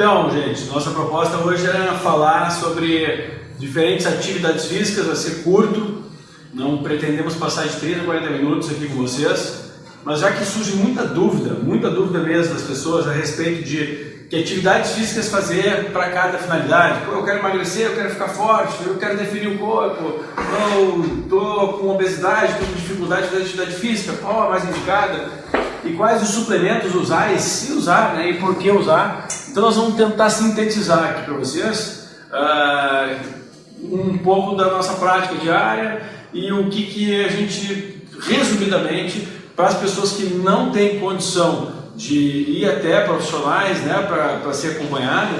Então, gente, nossa proposta hoje é falar sobre diferentes atividades físicas, vai ser curto, não pretendemos passar de 30 a 40 minutos aqui com vocês, mas já que surge muita dúvida mesmo das pessoas a respeito de que atividades físicas fazer para cada finalidade. Pô, eu quero emagrecer, eu quero ficar forte, eu quero definir o corpo, eu estou com obesidade, estou com dificuldade de fazer atividade física, qual a mais indicada? E quais os suplementos usar e se usar, né, e por que usar. Então nós vamos tentar sintetizar aqui para vocês um pouco da nossa prática diária e o que a gente, resumidamente, para as pessoas que não têm condição de ir até profissionais, né, para ser acompanhado,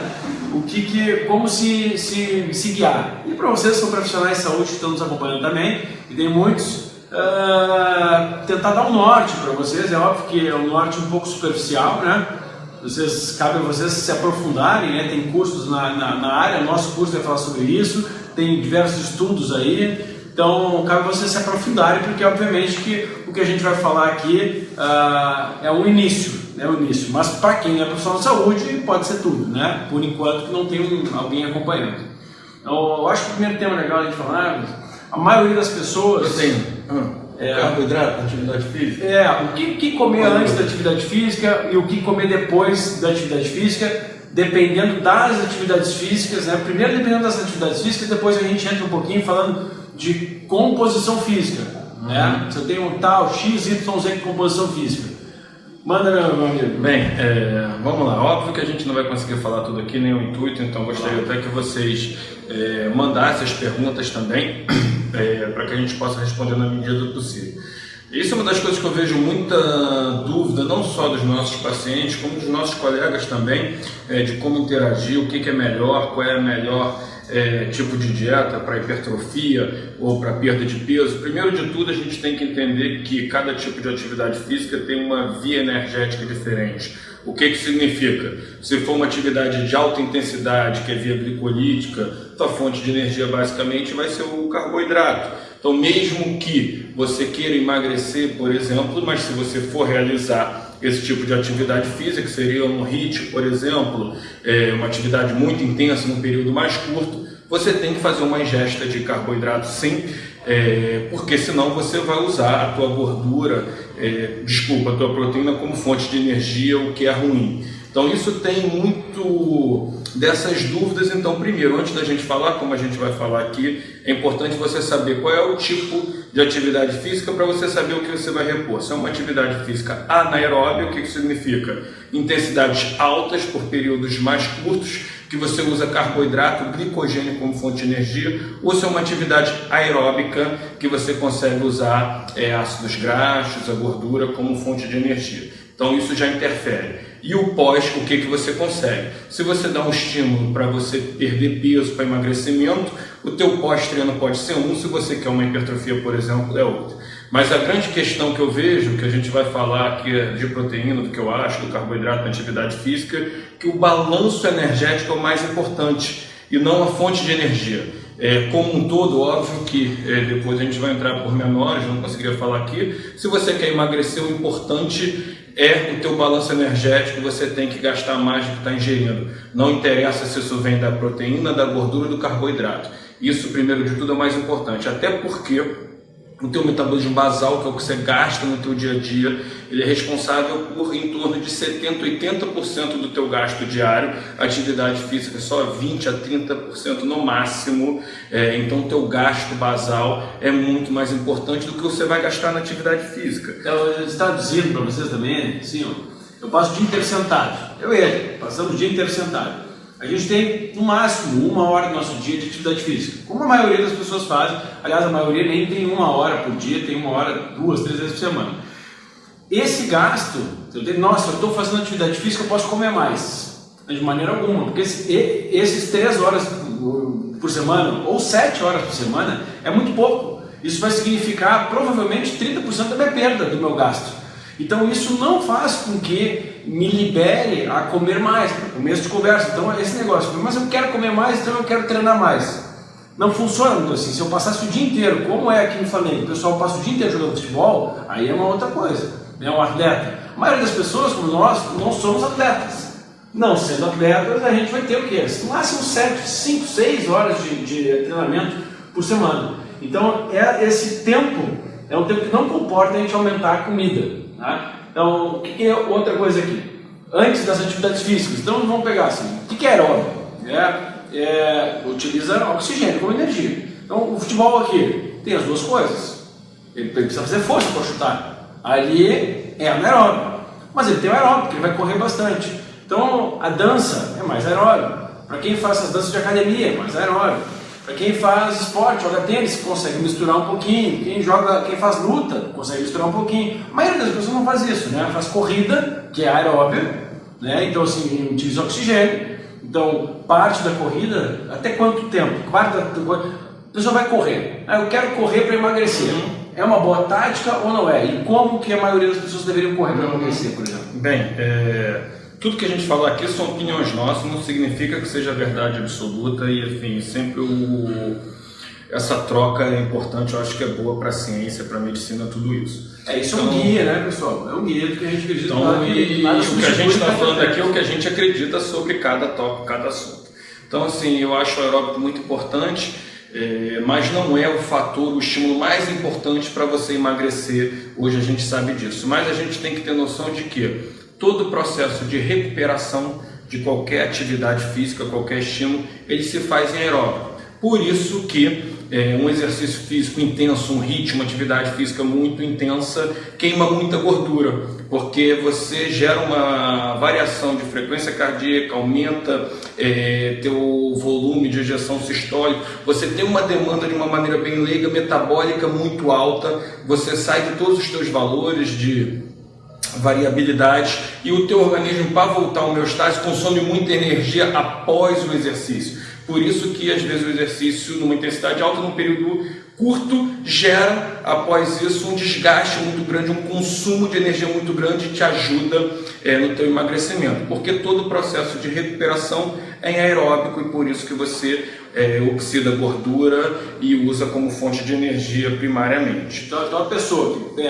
como se guiar. E para vocês que são profissionais de saúde que estão nos acompanhando também, e tem muitos, tentar dar um norte para vocês. É óbvio que é um norte um pouco superficial, né? Cabe a vocês se aprofundarem, né? Tem cursos na área, nosso curso vai falar sobre isso, tem diversos estudos aí, então cabe a vocês se aprofundarem, porque obviamente que o que a gente vai falar aqui é o início, mas para quem é profissional de saúde pode ser tudo, né? Por enquanto que não tem alguém acompanhando. Então, eu acho que o primeiro tema legal a gente falar, a maioria das pessoas... Carboidrato, atividade física? O que comer antes da atividade física e o que comer depois da atividade física, dependendo das atividades físicas, né? Primeiro dependendo das atividades físicas, depois a gente entra um pouquinho falando de composição física, né? Você tem um tal X, Y, Z de composição física. Manda, meu amigo. Bem, vamos lá. Óbvio que a gente não vai conseguir falar tudo aqui, nem o intuito, então gostaria até que vocês mandassem as perguntas também, para que a gente possa responder na medida do possível. Isso é uma das coisas que eu vejo muita dúvida, não só dos nossos pacientes, como dos nossos colegas também, de como interagir, o que é melhor, qual é a melhor tipo de dieta para hipertrofia ou para perda de peso. Primeiro de tudo, a gente tem que entender que cada tipo de atividade física tem uma via energética diferente. O que significa? Se for uma atividade de alta intensidade, que é via glicolítica, a fonte de energia basicamente vai ser o carboidrato. Então, mesmo que você queira emagrecer, por exemplo, mas se você for realizar esse tipo de atividade física, que seria um HIIT, por exemplo, uma atividade muito intensa num período mais curto, você tem que fazer uma ingesta de carboidrato sim, porque senão você vai usar a tua gordura, a tua proteína como fonte de energia, o que é ruim. Então isso tem muito dessas dúvidas. Então primeiro, antes da gente falar, como a gente vai falar aqui, é importante você saber qual é o tipo de atividade física para você saber o que você vai repor. Se é uma atividade física anaeróbia, o que significa? Intensidades altas por períodos mais curtos, que você usa carboidrato, glicogênio como fonte de energia, ou se é uma atividade aeróbica, que você consegue usar ácidos graxos, a gordura como fonte de energia. Então isso já interfere. E o pós, o que você consegue? Se você dá um estímulo para você perder peso, para emagrecimento, o teu pós-treino pode ser um, se você quer uma hipertrofia, por exemplo, é outro. Mas a grande questão que eu vejo, que a gente vai falar aqui de proteína, do que eu acho, do carboidrato na atividade física, que o balanço energético é o mais importante e não a fonte de energia. Como um todo, óbvio que depois a gente vai entrar por menores, não conseguiria falar aqui. Se você quer emagrecer, o importante é o teu balanço energético, você tem que gastar mais do que está ingerindo. Não interessa se isso vem da proteína, da gordura ou do carboidrato. Isso, primeiro de tudo, é o mais importante. Até porque o teu metabolismo basal, que é o que você gasta no teu dia a dia, ele é responsável por em torno de 70% a 80% do teu gasto diário. A atividade física é só 20% a 30% no máximo. Então o teu gasto basal é muito mais importante do que você vai gastar na atividade física. Eu estava dizendo para vocês também, assim, eu passo o dia inteiro sentado. Passamos o dia inteiro sentado. A gente tem, no máximo, 1 hora do nosso dia de atividade física, como a maioria das pessoas fazem. Aliás, a maioria nem tem 1 hora por dia, tem 1 hora, 2, 3 vezes por semana. Esse gasto, eu estou fazendo atividade física, eu posso comer mais. De maneira alguma, porque esses 3 horas por semana, ou 7 horas por semana, é muito pouco. Isso vai significar, provavelmente, 30% da minha perda do meu gasto. Então isso não faz com que me libere a comer mais, para começo de conversa. Então esse negócio, mas eu quero comer mais, então eu quero treinar mais. Não funciona muito assim. Se eu passasse o dia inteiro, como é aqui no Flamengo, o pessoal passa o dia inteiro jogando futebol, aí é uma outra coisa, é um atleta. A maioria das pessoas, como nós, não somos atletas. Não sendo atletas, a gente vai ter o quê? No máximo 5, 6 horas de treinamento por semana. Então, esse tempo é um tempo que não comporta a gente aumentar a comida. Tá? Então, o que é outra coisa aqui? Antes das atividades físicas, então vamos pegar assim, o que é aeróbico? Utiliza oxigênio como energia. Então, o futebol aqui tem as duas coisas. Ele precisa fazer força para chutar. Ali é anaeróbico. Mas ele tem o aeróbico, ele vai correr bastante. Então, a dança é mais aeróbica. Para quem faz essas danças de academia, é mais aeróbica. Para quem faz esporte, joga tênis, consegue misturar um pouquinho. Quem faz luta, consegue misturar um pouquinho. A maioria das pessoas não faz isso, né? Faz corrida, que é aeróbia, né? Então, assim, utiliza oxigênio. Então, parte da corrida, até quanto tempo? A pessoa vai correr. Eu quero correr para emagrecer. É uma boa tática ou não é? E como que a maioria das pessoas deveriam correr para emagrecer, por exemplo? Bem, tudo que a gente fala aqui são opiniões nossas, não significa que seja verdade absoluta e, enfim, sempre essa troca é importante, eu acho que é boa para a ciência, para a medicina, tudo isso. Isso é um guia, né, pessoal? É um guia do que a gente acredita. Então, o que a gente está falando aqui é o que a gente acredita sobre cada tópico, cada assunto. Então, assim, eu acho o aeróbico muito importante, mas não é o fator, o estímulo mais importante para você emagrecer. Hoje a gente sabe disso, mas a gente tem que ter noção de que todo o processo de recuperação de qualquer atividade física, qualquer estímulo, ele se faz em aeróbico. Por isso que um exercício físico intenso, um ritmo, uma atividade física muito intensa, queima muita gordura, porque você gera uma variação de frequência cardíaca, aumenta teu volume de ejeção sistólica, você tem uma demanda de uma maneira bem leiga, metabólica muito alta, você sai de todos os teus valores de variabilidade e o teu organismo, para voltar ao homeostase, consome muita energia após o exercício. Por isso que às vezes o exercício numa intensidade alta, num período curto, gera após isso um desgaste muito grande, um consumo de energia muito grande e te ajuda no teu emagrecimento, porque todo o processo de recuperação é aeróbico e por isso que você oxida gordura e usa como fonte de energia primariamente. Então a pessoa que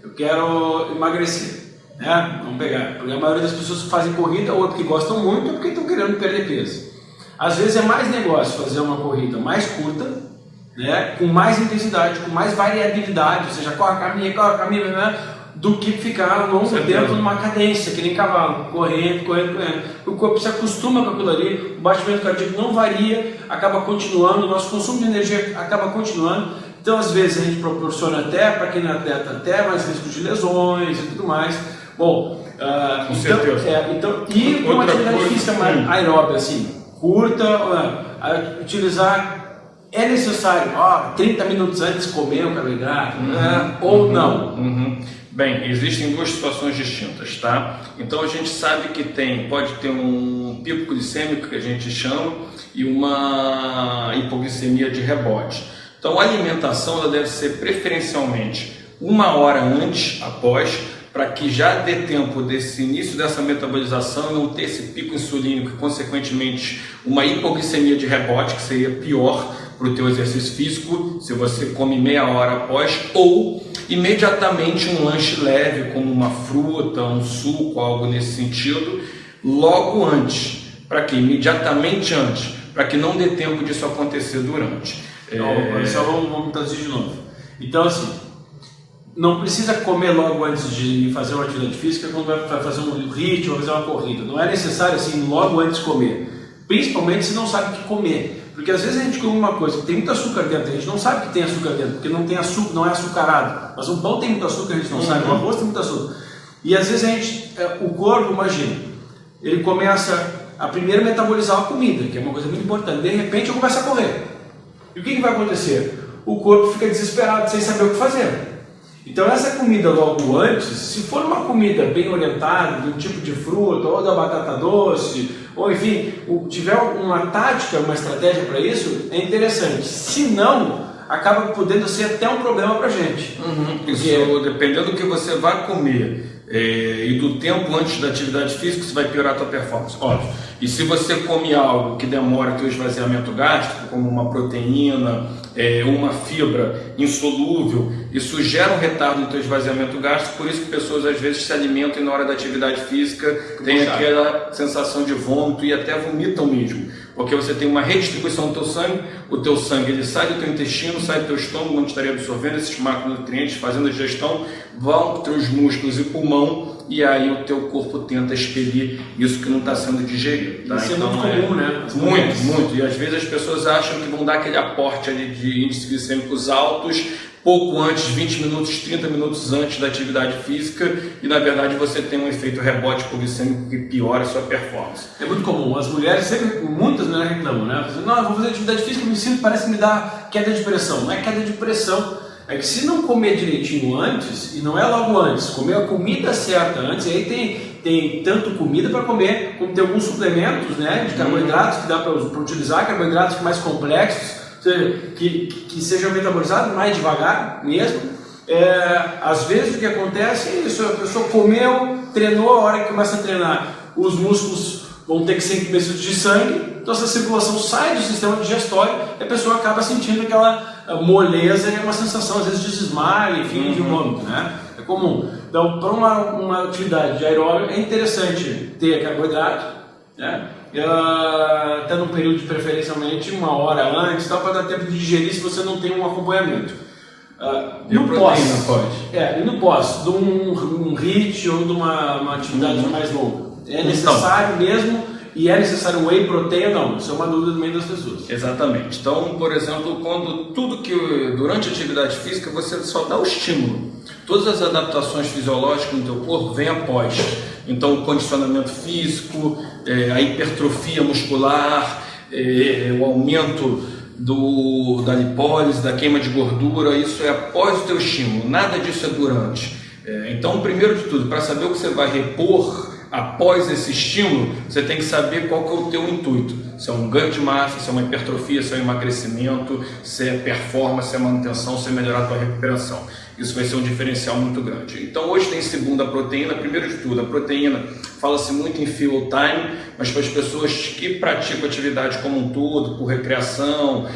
eu quero emagrecer, né? Vamos pegar, porque a maioria das pessoas que fazem corrida ou porque gostam muito ou porque estão querendo perder peso. Às vezes é mais negócio fazer uma corrida mais curta, né? Com mais intensidade, com mais variabilidade, ou seja, corre, caminha, né? Do que ficar longo tempo numa cadência, que nem cavalo, correndo. O corpo se acostuma com aquilo ali, o batimento cardíaco não varia, acaba continuando, o nosso consumo de energia acaba continuando. Então, às vezes, a gente proporciona até, para quem não é atleta, até mais risco de lesões e tudo mais. Bom, com certeza. E uma atividade física mais aeróbica, assim, curta, utilizar, é necessário, 30 minutos antes comer o carboidrato, ou não? Bem, existem duas situações distintas, tá? Então a gente sabe que pode ter um pico glicêmico, que a gente chama, e uma hipoglicemia de rebote. Então a alimentação ela deve ser preferencialmente 1 hora antes, após, para que já dê tempo desse início dessa metabolização e não ter esse pico insulínico e, consequentemente, uma hipoglicemia de rebote, que seria pior para o teu exercício físico, se você come meia hora após, ou imediatamente um lanche leve, como uma fruta, um suco, algo nesse sentido, logo antes. Para que? Imediatamente antes, para que não dê tempo disso acontecer durante. Vamos traduzir de novo. Então, assim, não precisa comer logo antes de fazer uma atividade física quando vai fazer um ritmo, vai fazer uma corrida. Não é necessário, assim, logo antes de comer. Principalmente se não sabe o que comer. Porque às vezes a gente come uma coisa que tem muito açúcar dentro, a gente não sabe que tem açúcar dentro, porque não tem açúcar, não é açucarado. Mas um pão tem muito açúcar, a gente não sabe, um arroz tem muito açúcar. E às vezes o corpo, imagina, ele começa a primeiro metabolizar a comida, que é uma coisa muito importante. De repente eu começo a correr. E o que vai acontecer? O corpo fica desesperado, sem saber o que fazer. Então essa comida logo antes, se for uma comida bem orientada, de um tipo de fruta, ou da batata doce, ou enfim, tiver uma tática, uma estratégia para isso, é interessante. Se não, acaba podendo ser até um problema para a gente. Isso, dependendo do que você vai comer e do tempo antes da atividade física, você vai piorar a tua performance, óbvio. E se você come algo que demora o teu esvaziamento gástrico, como uma proteína, uma fibra insolúvel, Isso gera um retardo no teu esvaziamento gástrico, por isso que pessoas às vezes se alimentam e na hora da atividade física tem aquela sensação de vômito e até vomitam mesmo, porque você tem uma redistribuição do teu sangue ele sai do teu intestino, sai do teu estômago, onde estaria absorvendo esses macronutrientes, fazendo a digestão, vão para os músculos e pulmão, e aí o teu corpo tenta expelir isso que não está sendo digerido. Tá? Isso então, é muito comum, né? Muito. E às vezes as pessoas acham que vão dar aquele aporte ali de índices glicêmicos altos pouco antes, 20 minutos, 30 minutos antes da atividade física, e na verdade você tem um efeito rebote glicêmico que piora a sua performance. É muito comum, as mulheres, muitas mulheres reclamam, né? Não, eu vou fazer atividade física, me sinto, parece que me dá queda de pressão. Não é queda de pressão, é que se não comer direitinho antes, e não é logo antes, comer a comida certa antes, e aí tem tanto comida para comer, como tem alguns suplementos, né, de carboidratos que dá para utilizar, carboidratos mais complexos, que sejam metabolizados mais devagar mesmo. Às vezes o que acontece é isso, a pessoa comeu, treinou, a hora que começa a treinar, os músculos vão ter que ser entumecidos de sangue, então essa circulação sai do sistema digestório e a pessoa acaba sentindo aquela moleza e uma sensação às vezes de desmaio, enfim, de vômito, né? É comum. Então, para uma atividade de aeróbio é interessante ter carboidrato, né? Até num período de preferencialmente 1 hora antes, para dar tempo de digerir se você não tem um acompanhamento. No pós, de um HIIT ou de uma atividade mais longa, é necessário mesmo, e é necessário whey protein ou não? Isso é uma dúvida também das pessoas. Exatamente. Então, por exemplo, quando durante a atividade física você só dá o estímulo, todas as adaptações fisiológicas no teu corpo vêm após. Então, o condicionamento físico, a hipertrofia muscular, o aumento da lipólise, da queima de gordura, isso é após o teu estímulo, nada disso é durante. Então, primeiro de tudo, para saber o que você vai repor após esse estímulo, você tem que saber qual que é o teu intuito. Se é um ganho de massa, se é uma hipertrofia, se é um emagrecimento, se é performance, se é manutenção, se é melhorar a tua recuperação. Isso vai ser um diferencial muito grande. Então hoje tem segunda proteína. Primeiro de tudo, a proteína, fala-se muito em fuel time, mas para as pessoas que praticam atividade como um todo, por recreação,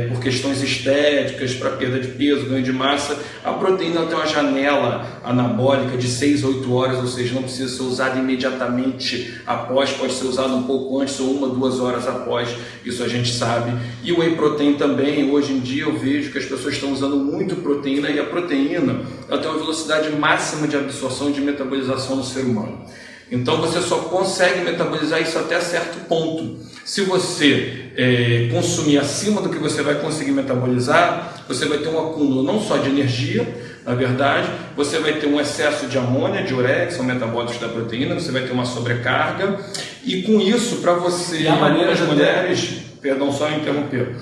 por questões estéticas, para perda de peso, ganho de massa, a proteína tem uma janela anabólica de 6 a 8 horas, ou seja, não precisa ser usada imediatamente após, pode ser usada um pouco antes ou 1 a 2 horas após, isso a gente sabe. E o whey protein também, hoje em dia eu vejo que as pessoas estão usando muito proteína, e a proteína ela tem uma velocidade máxima de absorção e de metabolização no ser humano. Então você só consegue metabolizar isso até certo ponto. Se você consumir acima do que você vai conseguir metabolizar, você vai ter um acúmulo não só de energia, na verdade, você vai ter um excesso de amônia, de ureia, que são metabólitos da proteína, você vai ter uma sobrecarga, e com isso, para você, algumas mulheres, perdão, só interromper.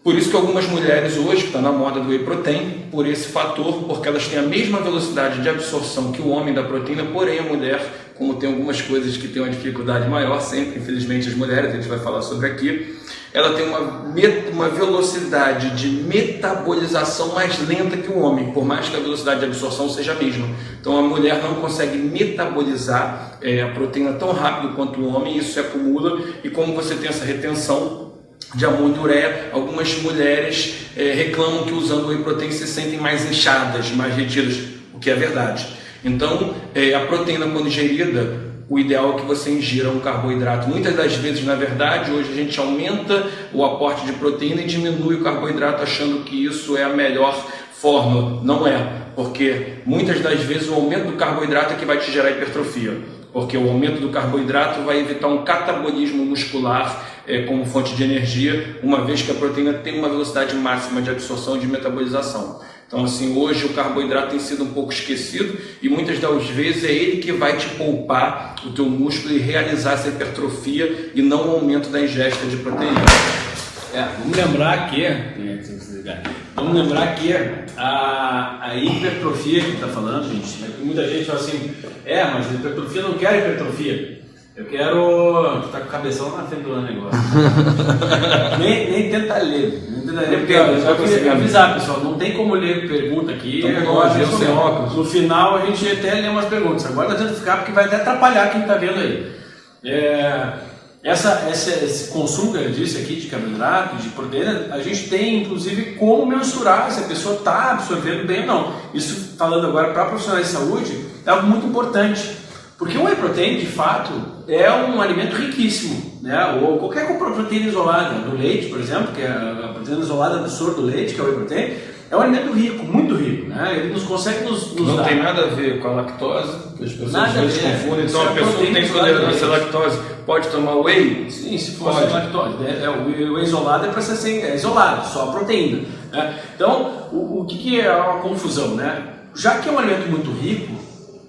Por isso que algumas mulheres hoje, que está na moda do whey protein, por esse fator, porque elas têm a mesma velocidade de absorção que o homem da proteína, porém a mulher, como tem algumas coisas que tem uma dificuldade maior, sempre, infelizmente, as mulheres, a gente vai falar sobre aqui, ela tem uma velocidade de metabolização mais lenta que o homem, por mais que a velocidade de absorção seja a mesma. Então a mulher não consegue metabolizar a proteína tão rápido quanto o homem, isso se acumula, e como você tem essa retenção de amônia e ureia, algumas mulheres reclamam que usando o whey protein se sentem mais inchadas, mais retidas, o que é verdade. Então, a proteína quando ingerida, o ideal é que você ingira um carboidrato. Muitas das vezes, na verdade, hoje a gente aumenta o aporte de proteína e diminui o carboidrato achando que isso é a melhor forma. Não é, porque muitas das vezes o aumento do carboidrato é que vai te gerar hipertrofia, porque o aumento do carboidrato vai evitar um catabolismo muscular como fonte de energia, uma vez que a proteína tem uma velocidade máxima de absorção e de metabolização. Então, assim, hoje o carboidrato tem sido um pouco esquecido e muitas das vezes é ele que vai te poupar o teu músculo e realizar essa hipertrofia e não o aumento da ingesta de proteína. Vamos lembrar que a hipertrofia que está falando, gente, muita gente fala assim, mas a hipertrofia, não quero hipertrofia. Eu quero... Tu tá com o cabeção na frente do negócio. nem tenta ler. Porque eu queria avisar, pessoal, não tem como ler pergunta aqui. Sem óculos. No final a gente até lê umas perguntas. Agora não adianta ficar porque vai até atrapalhar quem está vendo aí. Esse consumo que eu disse aqui de carboidrato, de proteína, a gente tem inclusive como mensurar se a pessoa está absorvendo bem ou não. Isso, falando agora para profissionais de saúde, é algo muito importante, porque o whey protein, de fato, é um alimento riquíssimo, né? Ou qualquer proteína isolada, do leite, por exemplo, que é a proteína isolada do soro do leite, que é o whey protein, é um alimento rico, muito rico, né? Ele consegue nos não dar. Tem nada a ver com a lactose, que as pessoas às vezes confundem. Então a pessoa que tem intolerância à lactose pode tomar whey? Sim, se for sem lactose. O whey isolado é para ser isolado, só a proteína, né? Então, o que é uma confusão, né? Já que é um alimento muito rico,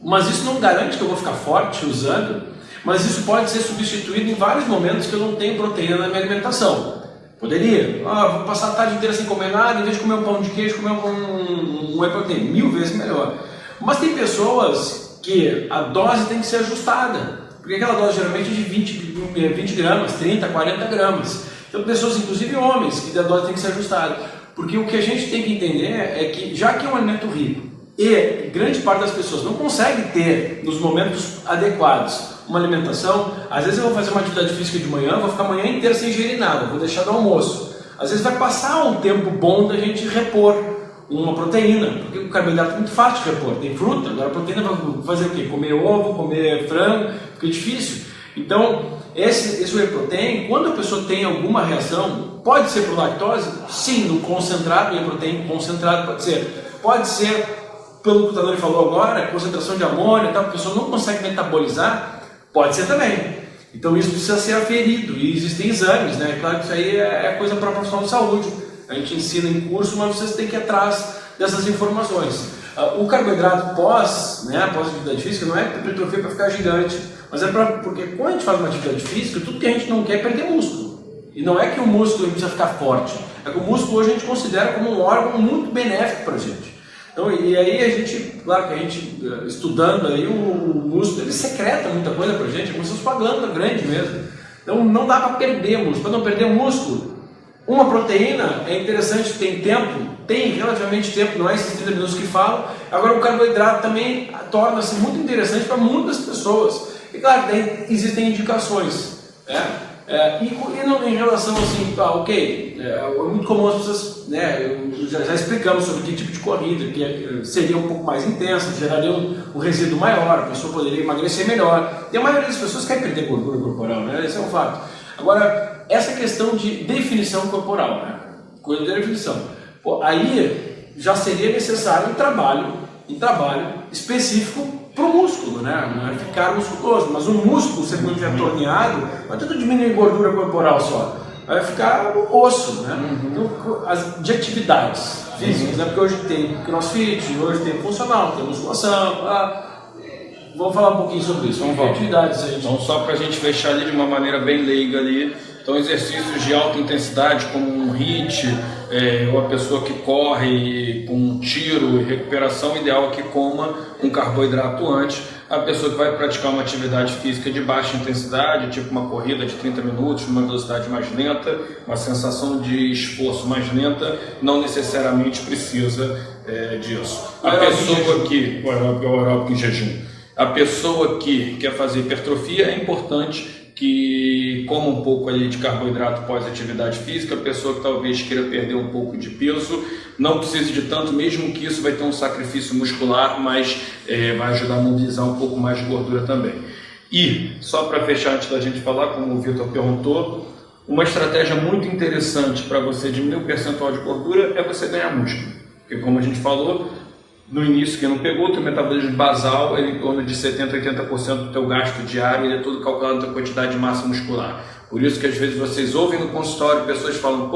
mas isso não garante que eu vou ficar forte usando, mas isso pode ser substituído em vários momentos que eu não tenho proteína na minha alimentação. Poderia, vou passar a tarde inteira sem comer nada, em vez de comer um pão de queijo, comer um whey protein, 1000 vezes melhor. Mas tem pessoas que a dose tem que ser ajustada, porque aquela dose geralmente é de 20 gramas, 30, 40 gramas. Então pessoas, inclusive homens, que a dose tem que ser ajustada. Porque o que a gente tem que entender é que, já que é um alimento rico, e grande parte das pessoas não consegue ter nos momentos adequados uma alimentação, às vezes eu vou fazer uma atividade física de manhã, vou ficar a manhã inteira sem ingerir nada, vou deixar do almoço. Às vezes vai passar um tempo bom da gente repor uma proteína, porque o carboidrato é muito fácil de repor, tem fruta, agora a proteína vai fazer o quê? Comer ovo, comer frango, fica difícil. Então, esse whey protein, quando a pessoa tem alguma reação, pode ser por lactose? Sim, no concentrado, whey protein concentrado pode ser. Pode ser, pelo que o Tadori falou agora, concentração de amônia, a pessoa não consegue metabolizar. Pode ser também. Então isso precisa ser aferido e existem exames, né? Claro que isso aí é coisa para profissional de saúde. A gente ensina em curso, mas vocês têm que ir atrás dessas informações. O carboidrato pós atividade física não é hipertrofia para ficar gigante, mas é porque quando a gente faz uma atividade física, tudo que a gente não quer é perder músculo. E não é que o músculo precisa ficar forte, é que o músculo hoje a gente considera como um órgão muito benéfico para a gente. Então, e aí a gente, claro que a gente, estudando aí o músculo, ele secreta muita coisa pra gente, é como se fosse uma glândula grande mesmo. Então não dá para perder músculo. Para não perder músculo, uma proteína é interessante, tem tempo, tem relativamente tempo, não é esses 30 minutos que falam. Agora o carboidrato também torna-se muito interessante para muitas pessoas. E claro, daí existem indicações, né? Em relação assim, é muito comum as pessoas, né, já explicamos sobre que tipo de corrida, que seria um pouco mais intensa, geraria um resíduo maior, a pessoa poderia emagrecer melhor. E a maioria das pessoas quer perder gordura corporal, né? Esse é um fato. Agora, essa questão de definição corporal, né? Coisa de definição. Aí já seria necessário um trabalho específico para o músculo, né? Não é ficar musculoso, mas o músculo, se ele estiver torneado, não adianta diminuir gordura corporal só, vai ficar no osso, né? Então, de atividades físicas, né? Porque hoje tem crossfit, hoje tem funcional, tem musculação. Vamos falar um pouquinho sobre isso. Vamos atividades aí. Então, só para a gente fechar ali de uma maneira bem leiga ali. Então, exercícios de alta intensidade, como um HIIT, ou a pessoa que corre com um tiro e recuperação, ideal é que coma um carboidrato antes. A pessoa que vai praticar uma atividade física de baixa intensidade, tipo uma corrida de 30 minutos, numa velocidade mais lenta, uma sensação de esforço mais lenta, não necessariamente precisa disso. A pessoa que... o aeróbico em jejum. A pessoa que quer fazer hipertrofia, é importante que coma um pouco ali de carboidrato pós-atividade física. A pessoa que talvez queira perder um pouco de peso, não precise de tanto, mesmo que isso vai ter um sacrifício muscular, mas vai ajudar a mobilizar um pouco mais de gordura também. E, só para fechar antes da gente falar, como o Vitor perguntou, uma estratégia muito interessante para você diminuir o percentual de gordura é você ganhar músculo. Porque, como a gente falou, no início, quem não pegou, o teu metabolismo basal, ele em torno de 70% a 80% do teu gasto diário, ele é todo calculado na tua quantidade de massa muscular. Por isso que às vezes vocês ouvem no consultório pessoas falam,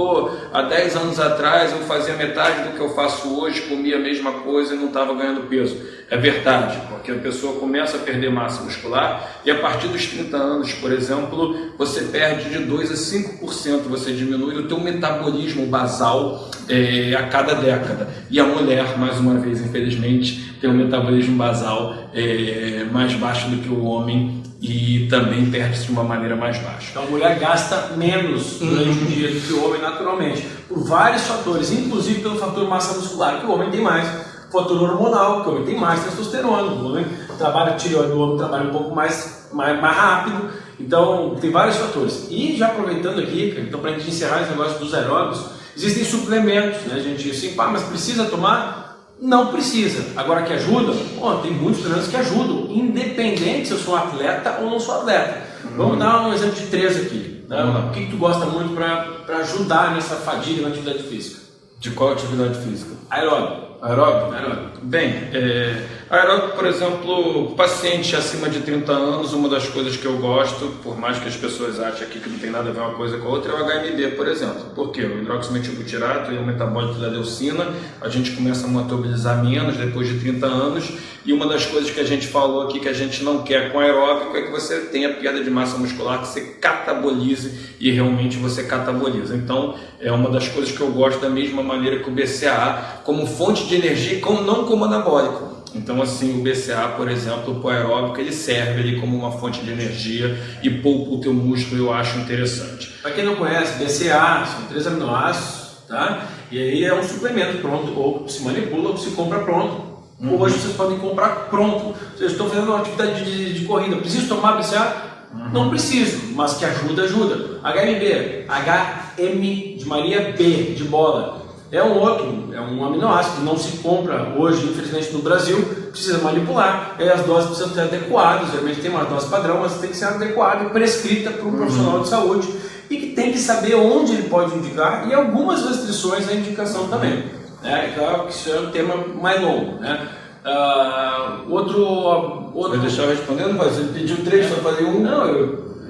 há 10 anos atrás eu fazia metade do que eu faço hoje, comia a mesma coisa e não estava ganhando peso. É verdade, porque a pessoa começa a perder massa muscular e a partir dos 30 anos, por exemplo, você perde de 2% a 5%, você diminui o teu metabolismo basal a cada década. E a mulher, mais uma vez, infelizmente, tem um metabolismo basal mais baixo do que o homem e também perde-se de uma maneira mais baixa. Então a mulher gasta menos durante o dia do que o homem naturalmente, por vários fatores, inclusive pelo fator massa muscular, que o homem tem mais, fator hormonal, que o homem tem mais testosterona, o homem trabalha, a tireoide do homem trabalha um pouco mais rápido, Então, tem vários fatores. E já aproveitando aqui, então para a gente encerrar esse negócio dos aeróbicos, existem suplementos, né? A gente diz assim, pá, mas precisa tomar? Não precisa. Agora que ajuda? Pô, tem muitos suplementos que ajudam, independente se eu sou atleta ou não sou atleta. Vamos dar um exemplo de 3 aqui. Né? O que tu gosta muito para ajudar nessa fadiga na atividade física? De qual atividade física? Aeróbico. Aeróbico? Bem, aeróbico, por exemplo, paciente acima de 30 anos, uma das coisas que eu gosto, por mais que as pessoas achem aqui que não tem nada a ver uma coisa com a outra, é o HMB, por exemplo. Por quê? O hidroximetilbutirato e o metabólito da leucina, a gente começa a metabolizar menos depois de 30 anos, e uma das coisas que a gente falou aqui que a gente não quer com aeróbico é que você tenha perda de massa muscular, que você catabolize e realmente você cataboliza. Então, é uma das coisas que eu gosto da mesma maneira que o BCAA, como fonte de energia, não como anabólico. Então, assim, o BCAA, por exemplo, o aeróbico, ele serve ali como uma fonte de energia e poupa o teu músculo, eu acho interessante. Para quem não conhece, BCAA são 3 aminoácidos, tá? E aí é um suplemento pronto, ou se manipula ou se compra pronto. Hoje vocês podem comprar pronto. Vocês estão fazendo uma atividade de corrida, preciso tomar BCAA? Não preciso, mas que ajuda, ajuda. HMB, HM de Maria, B de bola. É um outro, é um aminoácido que não se compra hoje, infelizmente, no Brasil, precisa manipular, e as doses precisam ser adequadas, geralmente tem uma dose padrão, mas tem que ser adequada e prescrita para um profissional de saúde e que tem que saber onde ele pode indicar e algumas restrições à indicação também. Claro que isso é um tema mais longo. Né? Outro... Vai deixar eu respondendo? Você pediu 3, só fazer um? Não,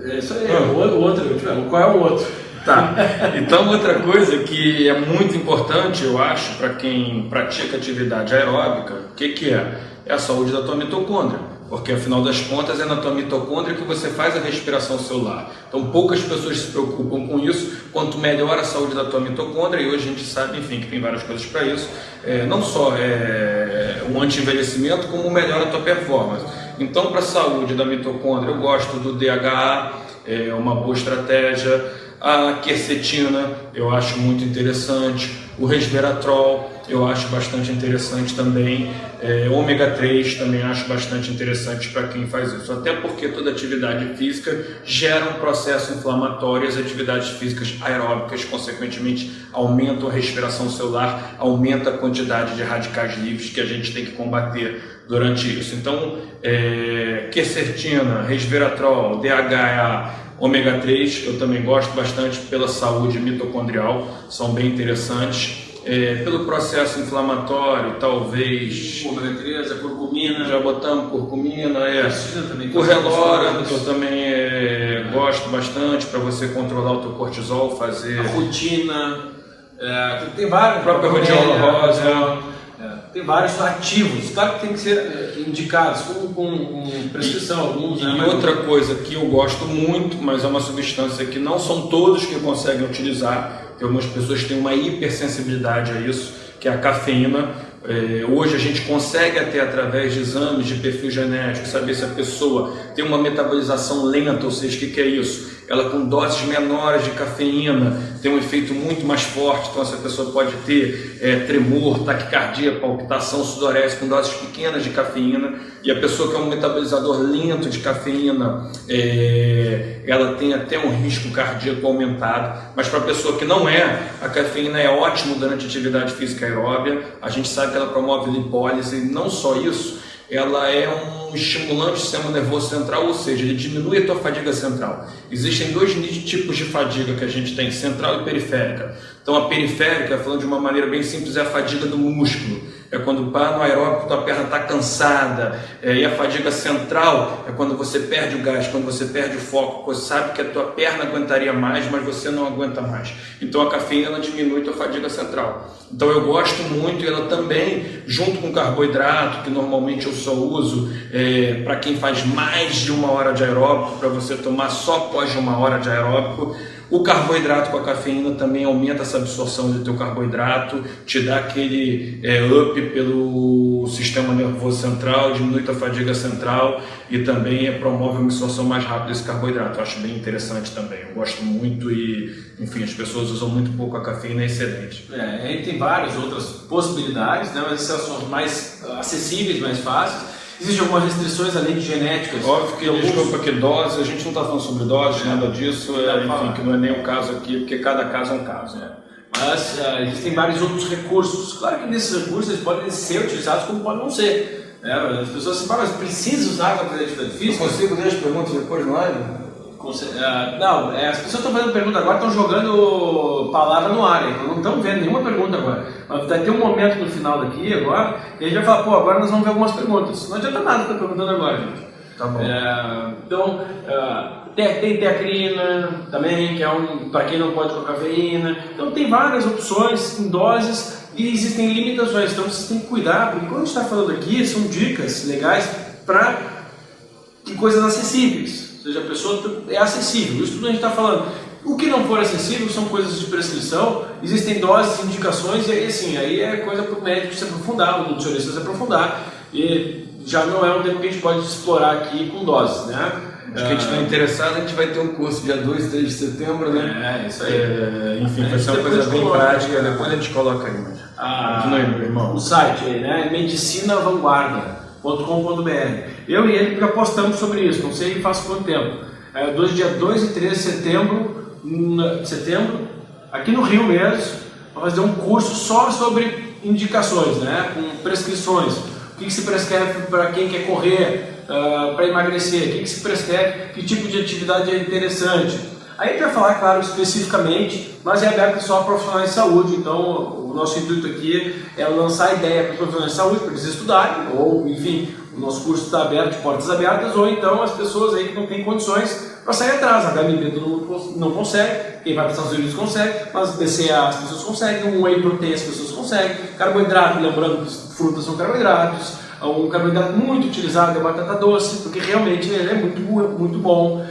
é isso aí, o outro, qual é o outro? Tá, então outra coisa que é muito importante, eu acho, para quem pratica atividade aeróbica, o que é? É a saúde da tua mitocôndria, porque afinal das contas é na tua mitocôndria que você faz a respiração celular. Então poucas pessoas se preocupam com isso, quanto melhor a saúde da tua mitocôndria, e hoje a gente sabe, enfim, que tem várias coisas para isso, não só o anti-envelhecimento, como melhora a tua performance. Então para a saúde da mitocôndria eu gosto do DHA, é uma boa estratégia. A quercetina eu acho muito interessante, o resveratrol eu acho bastante interessante também, ômega 3 também acho bastante interessante para quem faz isso, até porque toda atividade física gera um processo inflamatório, as atividades físicas aeróbicas consequentemente aumentam a respiração celular, aumenta a quantidade de radicais livres que a gente tem que combater durante isso. Então, quercetina, resveratrol, DHA, ômega 3 eu também gosto bastante pela saúde mitocondrial, são bem interessantes. Pelo processo inflamatório, talvez... Ômega 3, a curcumina. Já botamos curcumina, o relora, que eu também gosto bastante para você controlar o teu cortisol, fazer... A rotina, tem vários... A própria rodiola rosa. Tem vários ativos, claro que tem que ser indicados com prescrição, alguns. E outra coisa que eu gosto muito, mas é uma substância que não são todos que conseguem utilizar, que algumas pessoas têm uma hipersensibilidade a isso, que é a cafeína. Hoje a gente consegue até através de exames de perfil genético saber se a pessoa tem uma metabolização lenta, ou seja, o que é isso? Ela com doses menores de cafeína tem um efeito muito mais forte, então essa pessoa pode ter tremor, taquicardia, palpitação, sudorese com doses pequenas de cafeína, e a pessoa que é um metabolizador lento de cafeína, ela tem até um risco cardíaco aumentado, mas para a pessoa que não a cafeína é ótimo durante a atividade física aeróbia, a gente sabe que ela promove lipólise, e não só isso, ela é um estimulante do sistema nervoso central, ou seja, ele diminui a tua fadiga central. Existem 2 tipos de fadiga que a gente tem, central e periférica. Então a periférica, falando de uma maneira bem simples, é a fadiga do músculo. É quando no aeróbico tua perna está cansada. E a fadiga central é quando você perde o gás, quando você perde o foco. Você sabe que a tua perna aguentaria mais, mas você não aguenta mais. Então a cafeína ela diminui a tua fadiga central. Então eu gosto muito, e ela também, junto com carboidrato, que normalmente eu só uso para quem faz mais de 1 hora de aeróbico, para você tomar só após de 1 hora de aeróbico. O carboidrato com a cafeína também aumenta essa absorção do teu carboidrato, te dá aquele up pelo sistema nervoso central, diminui a fadiga central e também promove uma absorção mais rápida desse carboidrato. Eu acho bem interessante também, eu gosto muito e, enfim, as pessoas usam muito pouco a cafeína, é excelente. Aí tem várias outras possibilidades, né? Mas essas são mais acessíveis, mais fáceis. Existem algumas restrições além de genéticas. Óbvio que, desculpa, que dose, a gente não está falando sobre doses, nada disso, enfim, que não é nem o caso aqui, porque cada caso é um caso. Mas existem vários outros recursos. Claro que nesses recursos eles podem ser utilizados como podem não ser. As pessoas se falam, mas precisa usar a atividade física? Eu consigo ler as perguntas depois no live? Não, as pessoas estão fazendo pergunta agora, estão jogando palavra no ar, então não estão vendo nenhuma pergunta agora. Mas vai ter um momento no final daqui agora, que a gente vai falar, pô, agora nós vamos ver algumas perguntas. Não adianta nada estar perguntando agora, gente. Tá bom. Então, tem teacrina também, que é para quem não pode com cafeína. Então tem várias opções em doses e existem limitações, então vocês têm que cuidar, porque quando a gente está falando aqui, são dicas legais para coisas acessíveis. Ou seja, a pessoa é acessível, isso tudo a gente está falando. O que não for acessível são coisas de prescrição, existem doses, indicações, e assim, aí é coisa para o médico se aprofundar, o nutricionista se aprofundar, e já não é um tempo que a gente pode explorar aqui com doses, né? Acho que a gente está interessado, a gente vai ter um curso dia 2 e 3 de setembro, né? Isso aí. Enfim, vai ser uma coisa bem prática, depois a gente coloca aí. Meu irmão. O site aí, né? medicinavanguarda.com.br. Eu e ele já postamos sobre isso, não sei faz quanto tempo. Dia 2 e 3 de setembro, aqui no Rio mesmo, vamos fazer um curso só sobre indicações, né? Com prescrições. O que se prescreve para quem quer correr, para emagrecer, o que se prescreve, que tipo de atividade é interessante. Aí a gente vai falar, claro, especificamente, mas é aberto só a profissionais de saúde, então o nosso intuito aqui é lançar a ideia para os profissionais de saúde, para eles estudarem, ou enfim, o nosso curso está aberto, de portas abertas, ou então as pessoas aí que não têm condições para sair atrás. A HMB todo mundo não consegue, quem vai para os Estados Unidos consegue, mas BCA as pessoas conseguem, um whey protein as pessoas conseguem, carboidrato, lembrando que frutas são carboidratos, um carboidrato muito utilizado é a batata doce, porque realmente ele é muito bom.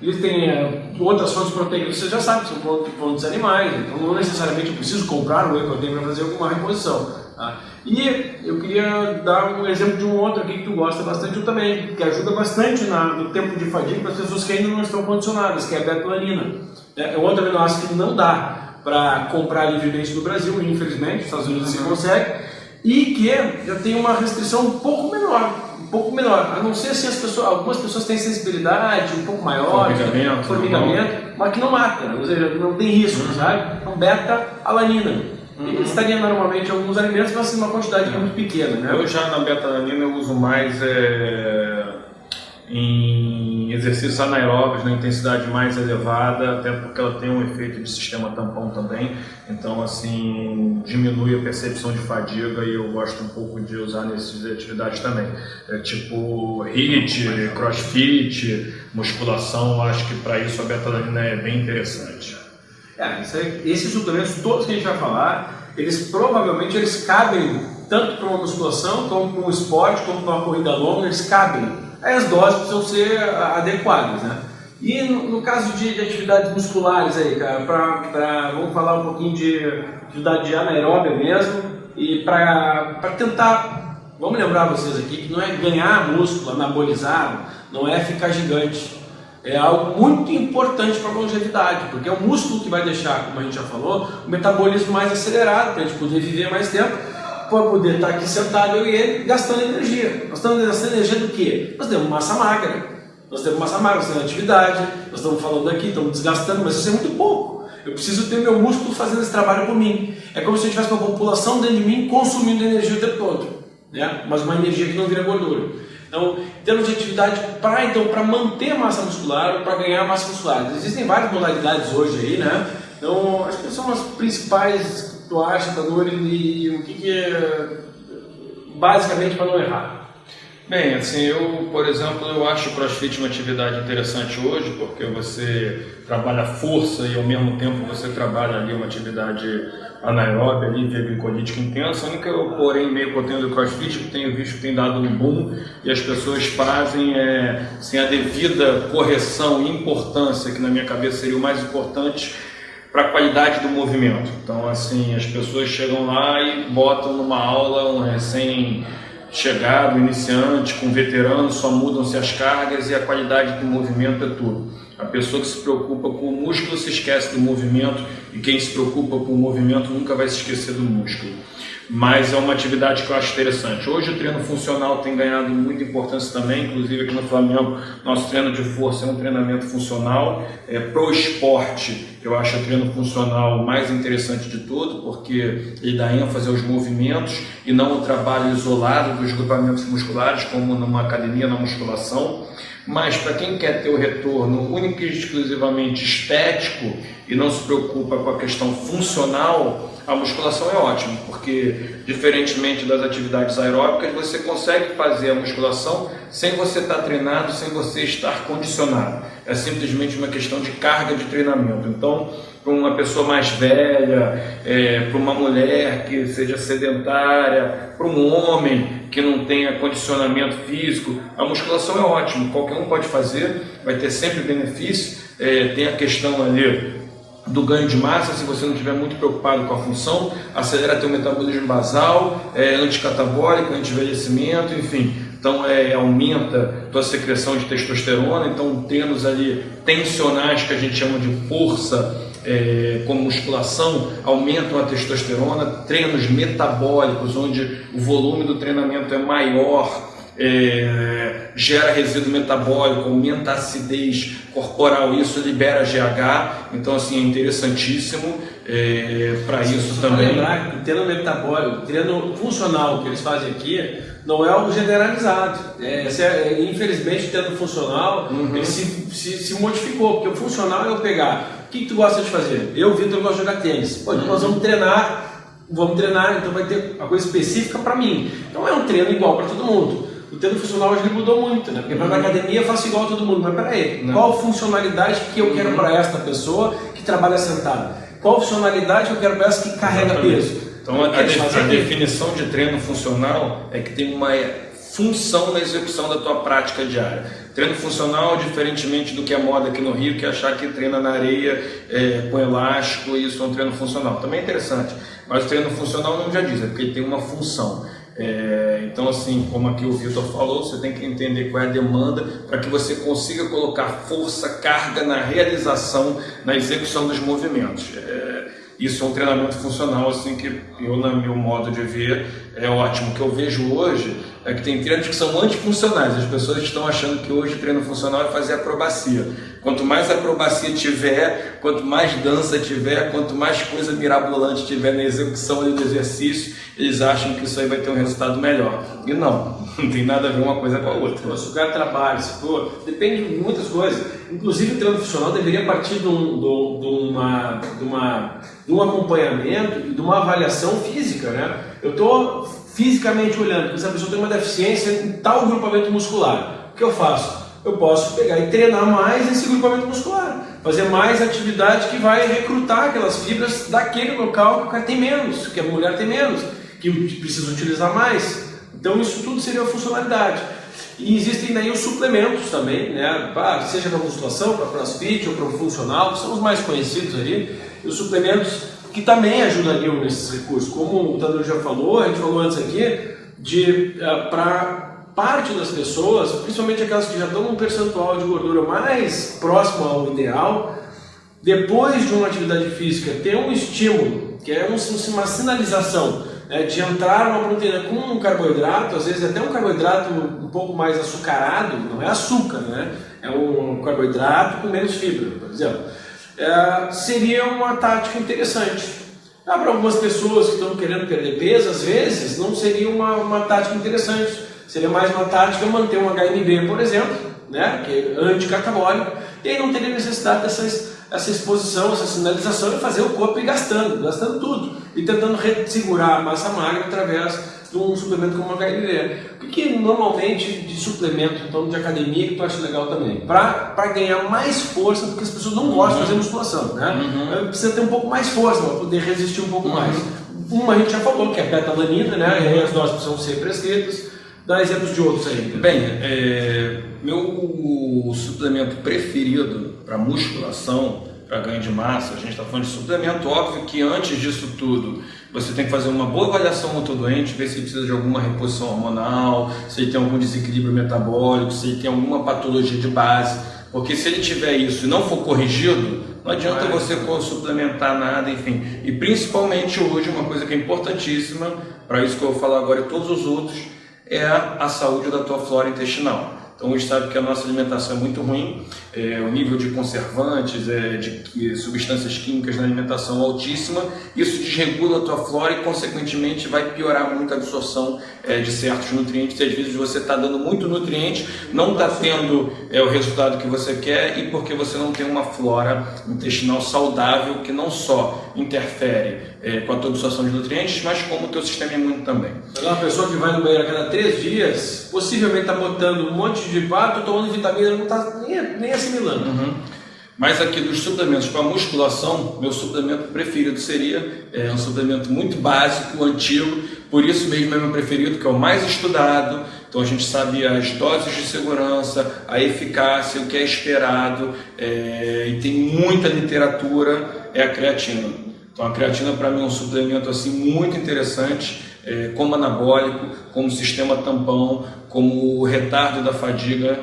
Ele tem outras fontes proteicas, você já sabe, são fontes animais, então não necessariamente eu preciso comprar o whey protein para fazer alguma reposição. E eu queria dar um exemplo de um outro aqui que tu gosta bastante, eu também, que ajuda bastante no tempo de fadiga para as pessoas que ainda não estão condicionadas, que é a betalanina. É outro aminoácido que não dá para comprar livremente no Brasil, infelizmente, nos Estados Unidos se consegue, e que já tem uma restrição um pouco menor, a não ser assim algumas pessoas têm sensibilidade um pouco maior, formigamento, mas que não mata, ou seja, não tem risco, sabe? Então beta-alanina. Ele estaria normalmente em alguns alimentos, mas uma quantidade muito pequena, né? Eu já na beta-alanina eu uso mais em exercícios anaeróbios, na intensidade mais elevada, até porque ela tem um efeito de sistema tampão também, então assim diminui a percepção de fadiga e eu gosto um pouco de usar nessas atividades também, tipo HIIT, crossfit, musculação, acho que para isso a beta-alanina é bem interessante. Esses suplementos todos que a gente vai falar, eles provavelmente cabem tanto para uma musculação, como para um esporte, como para uma corrida longa, eles cabem. Aí as doses precisam ser adequadas, né? E no caso de atividades musculares aí, cara, vamos falar um pouquinho de atividade anaeróbia mesmo, e para tentar, vamos lembrar vocês aqui, que não é ganhar músculo, anabolizar, não é ficar gigante. É algo muito importante para a longevidade, porque é o músculo que vai deixar, como a gente já falou, o metabolismo mais acelerado, para a gente poder viver mais tempo, para poder estar aqui sentado eu e ele, gastando energia. Nós estamos gastando energia do quê? Nós temos massa magra, nós temos atividade, nós estamos falando aqui, estamos desgastando, mas isso é muito pouco. Eu preciso ter meu músculo fazendo esse trabalho por mim. É como se eu tivesse uma população dentro de mim consumindo energia o tempo todo, né? Mas uma energia que não vira gordura. Então, em termos de atividade, para manter a massa muscular ou para ganhar massa muscular, existem várias modalidades hoje aí, né? Então, acho que são as principais que tu acha, Tadori, e o que é basicamente para não errar. Bem, assim, por exemplo, eu acho o CrossFit uma atividade interessante hoje, porque você trabalha força e ao mesmo tempo você trabalha ali uma atividade anaeróbia, via glicolítica intensa. A única, porém, meio que eu tenho do CrossFit, que tenho visto que tem dado um boom e as pessoas fazem sem a devida correção e importância, que na minha cabeça seria o mais importante, para a qualidade do movimento. Então, assim, as pessoas chegam lá e botam numa aula um recém-chegado, iniciante, com veterano, só mudam-se as cargas e a qualidade do movimento é tudo. A pessoa que se preocupa com o músculo se esquece do movimento, e quem se preocupa com o movimento nunca vai se esquecer do músculo. Mas é uma atividade que eu acho interessante. Hoje o treino funcional tem ganhado muita importância também, inclusive aqui no Flamengo, nosso treino de força é um treinamento funcional. Para o esporte, eu acho o treino funcional mais interessante de tudo, porque ele dá ênfase aos movimentos e não o trabalho isolado dos grupamentos musculares, como numa academia, na musculação. Mas para quem quer ter o retorno único e exclusivamente estético e não se preocupa com a questão funcional, a musculação é ótima, porque diferentemente das atividades aeróbicas, você consegue fazer a musculação sem você estar treinado, sem você estar condicionado. É simplesmente uma questão de carga de treinamento. Então, para uma pessoa mais velha, para uma mulher que seja sedentária, para um homem que não tenha condicionamento físico, a musculação é ótima, qualquer um pode fazer, vai ter sempre benefício. Tem a questão ali do ganho de massa, se você não estiver muito preocupado com a função, acelera teu metabolismo basal, anticatabólico, anti-envelhecimento, enfim. Então aumenta tua secreção de testosterona, então treinos ali tensionais que a gente chama de força, como musculação, aumentam a testosterona, treinos metabólicos, onde o volume do treinamento é maior, gera resíduo metabólico, aumenta a acidez corporal, isso libera GH, então assim, é interessantíssimo para isso também. Lembrar que o treino metabólico, o treino funcional que eles fazem aqui, não é algo generalizado. Infelizmente o treino funcional ele se modificou, porque o funcional é eu pegar, o que tu gosta de fazer? Eu, Vitor, gosto de jogar tênis. Pô, então nós vamos treinar, então vai ter uma coisa específica para mim. Então é um treino igual para todo mundo. O treino funcional hoje mudou muito, né? Porque na academia eu faço igual a todo mundo, mas peraí, qual funcionalidade que eu quero para esta pessoa que trabalha sentada? Qual funcionalidade que eu quero para essa que carrega peso? Então a definição de treino funcional é que tem uma função na execução da tua prática diária. Treino funcional, diferentemente do que é moda aqui no Rio, que é achar que treina na areia com elástico, e isso é um treino funcional. Também é interessante, mas o treino funcional não já diz, é porque ele tem uma função. Então, assim, como aqui o Vitor falou, você tem que entender qual é a demanda para que você consiga colocar força, carga na realização, na execução dos movimentos. Isso é um treinamento funcional, assim, que eu, no meu modo de ver, é ótimo. O que eu vejo hoje é que tem treinos que são antifuncionais. As pessoas estão achando que hoje o treino funcional é fazer acrobacia. Quanto mais acrobacia tiver, quanto mais dança tiver, quanto mais coisa mirabolante tiver na execução do exercício, eles acham que isso aí vai ter um resultado melhor. E não tem nada a ver uma coisa com a outra. Se o cara trabalha, depende de muitas coisas. Inclusive o treino funcional deveria partir de um acompanhamento e de uma avaliação física, né? Eu estou fisicamente olhando, se a pessoa tem uma deficiência em tal grupamento muscular, o que eu faço? Eu posso pegar e treinar mais esse grupamento muscular, fazer mais atividade que vai recrutar aquelas fibras daquele local que o cara tem menos, que a mulher tem menos, que precisa utilizar mais. Então isso tudo seria a funcionalidade. E existem daí os suplementos também, né? Seja para musculação, para crossfit ou para o funcional, que são os mais conhecidos ali, e os suplementos que também ajudariam nesses recursos. Como o Tandro já falou, a gente falou antes aqui, para parte das pessoas, principalmente aquelas que já estão num percentual de gordura mais próximo ao ideal, depois de uma atividade física, ter um estímulo, que é uma sinalização, né, de entrar uma proteína com um carboidrato, às vezes até um carboidrato um pouco mais açucarado, não é açúcar, né? É um carboidrato com menos fibra, por exemplo. Seria uma tática interessante. Para algumas pessoas que estão querendo perder peso, às vezes, não seria uma tática interessante. Seria mais uma tática manter um HMB, por exemplo, né, que é anticatabólico, e aí não teria necessidade essa exposição, essa sinalização, e fazer o corpo ir gastando tudo, e tentando segurar a massa magra através de um suplemento como o HMB. O que normalmente de suplemento, então, de academia, que tu acha legal também? Para ganhar mais força, porque as pessoas não gostam de fazer musculação, né? Precisa ter um pouco mais força para poder resistir um pouco mais. Uma a gente já falou, que é a beta-alanina, né? E aí as doses precisam ser prescritas. Dá exemplos de outros aí. Bem, meu suplemento preferido para musculação, para ganho de massa, a gente está falando de suplemento, óbvio que antes disso tudo, você tem que fazer uma boa avaliação no teu doente, ver se ele precisa de alguma reposição hormonal, se ele tem algum desequilíbrio metabólico, se ele tem alguma patologia de base. Porque se ele tiver isso e não for corrigido, não adianta você suplementar nada, enfim. E principalmente hoje, uma coisa que é importantíssima, para isso que eu vou falar agora e todos os outros, é a saúde da tua flora intestinal. Então, hoje sabe que a nossa alimentação é muito ruim, o nível de conservantes, de substâncias químicas na alimentação é altíssima, isso desregula a tua flora e, consequentemente, vai piorar muito a absorção de certos nutrientes, e às vezes você está dando muito nutriente, não está tendo o resultado que você quer, e porque você não tem uma flora intestinal saudável, que não só interfere com a tua absorção de nutrientes, mas como o teu sistema imune também. Uma pessoa que vai no banheiro a cada 3 dias, possivelmente está botando um monte de pato, tomando vitamina, não está nem assimilando. Mas aqui dos suplementos para musculação, meu suplemento preferido seria um suplemento muito básico, antigo, por isso mesmo é meu preferido, que é o mais estudado. Então a gente sabe as doses de segurança, a eficácia, o que é esperado, e tem muita literatura, é a creatina. Então a creatina para mim é um suplemento assim muito interessante, como anabólico, como sistema tampão, como retardo da fadiga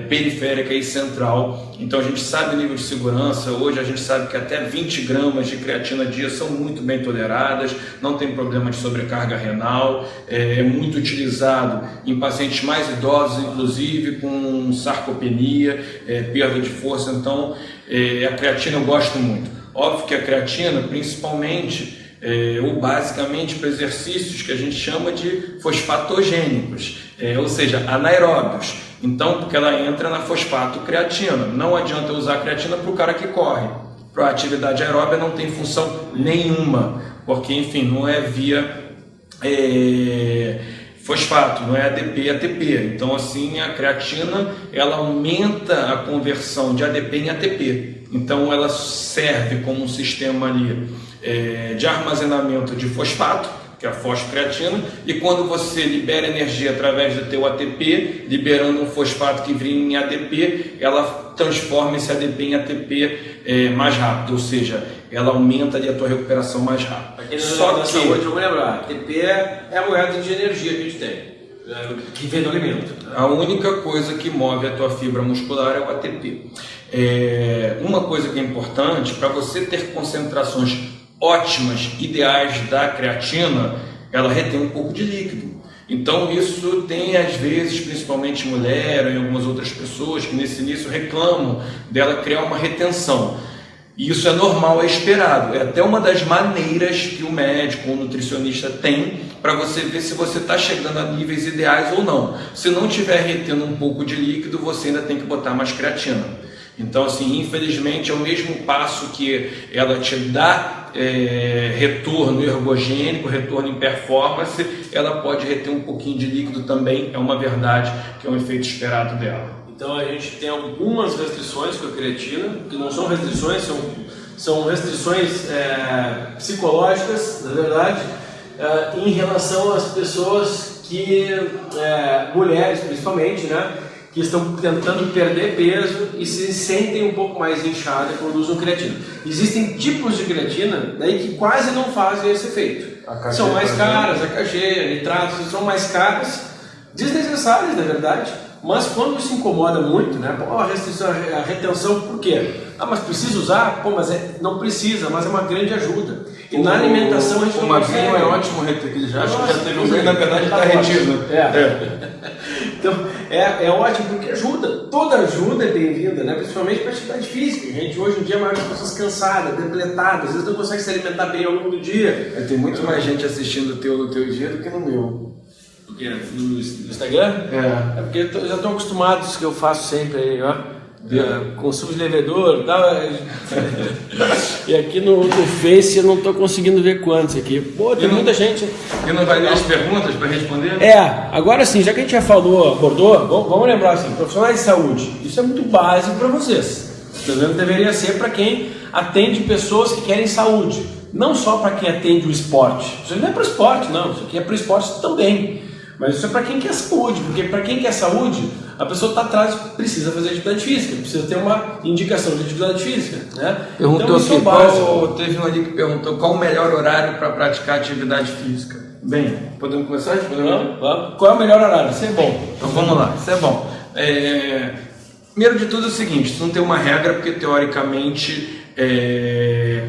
periférica e central. Então a gente sabe o nível de segurança, hoje a gente sabe que até 20 gramas de creatina dia são muito bem toleradas, não tem problema de sobrecarga renal, é muito utilizado em pacientes mais idosos, inclusive com sarcopenia, perda de força. Então a creatina eu gosto muito. Óbvio que a creatina, principalmente, ou basicamente para exercícios que a gente chama de fosfatogênicos, ou seja, anaeróbios. Então, porque ela entra na fosfato-creatina. Não adianta usar a creatina para o cara que corre. Para a atividade aeróbia não tem função nenhuma, porque, enfim, não é via fosfato, não é ADP, é ATP. Então, assim, a creatina, ela aumenta a conversão de ADP em ATP. Então, ela serve como um sistema ali de armazenamento de fosfato, que é a fosfocreatina, e quando você libera energia através do teu ATP, liberando um fosfato que vem em ADP, ela transforma esse ADP em ATP mais rápido, ou seja, ela aumenta ali a tua recuperação mais rápido. Só que saúde, vamos lembrar, ATP é a moeda de energia que a gente tem, que vem do alimento. A única coisa que move a tua fibra muscular é o ATP. Uma coisa que é importante, para você ter concentrações ótimas, ideais da creatina, ela retém um pouco de líquido. Então isso tem às vezes, principalmente mulher ou em algumas outras pessoas que nesse início reclamam dela criar uma retenção. E isso é normal, é esperado. É até uma das maneiras que o médico ou o nutricionista tem para você ver se você está chegando a níveis ideais ou não. Se não estiver retendo um pouco de líquido, você ainda tem que botar mais creatina. Então, assim, infelizmente, é o mesmo passo que ela te dá retorno ergogênico, retorno em performance, ela pode reter um pouquinho de líquido também, é uma verdade, que é um efeito esperado dela. Então, a gente tem algumas restrições com a creatina, que não são restrições, são restrições psicológicas, na verdade, em relação às pessoas que, mulheres principalmente, né? Que estão tentando perder peso e se sentem um pouco mais inchadas quando usam creatina. Existem tipos de creatina daí que quase não fazem esse efeito. São mais caras, a caixeira, nitratos, são mais caras, desnecessárias na verdade, mas quando se incomoda muito, né? Pô, a restrição, a retenção, por quê? Mas precisa usar? Pô, mas não precisa, mas é uma grande ajuda. E na alimentação a gente não consegue. O Maguinho é ótimo reter, que ele já acha que já teve um bem, na verdade está retido. Então, é ótimo porque ajuda. Toda ajuda é bem-vinda, né? Principalmente para a atividade física. A gente hoje em dia é mais pessoas cansadas, debiletadas, às vezes não consegue se alimentar bem ao longo do dia. Tem muito mais gente assistindo o teu dia do que no meu. Porque no Instagram? É porque já estão acostumados que eu faço sempre aí, ó. Consumo de levedor, tá? E aqui no Face eu não estou conseguindo ver quantos aqui. Pô, tem muita gente. E não vai ler as perguntas para responder? Agora sim, já que a gente já falou, abordou, vamos lembrar assim, profissionais de saúde, isso é muito básico para vocês. Entendeu? Deveria ser para quem atende pessoas que querem saúde, não só para quem atende o esporte. Isso não é para o esporte, não, isso aqui é para o esporte também. Mas isso é para quem quer saúde, porque para quem quer saúde, a pessoa está atrás, precisa fazer atividade física, precisa ter uma indicação de atividade física, né? Perguntou então, teve um ali que perguntou qual o melhor horário para praticar atividade física. Bem, podemos começar? Qual é o melhor horário? Isso é bom. Então vamos lá, isso é bom. Primeiro de tudo é o seguinte, tu não tem uma regra, porque teoricamente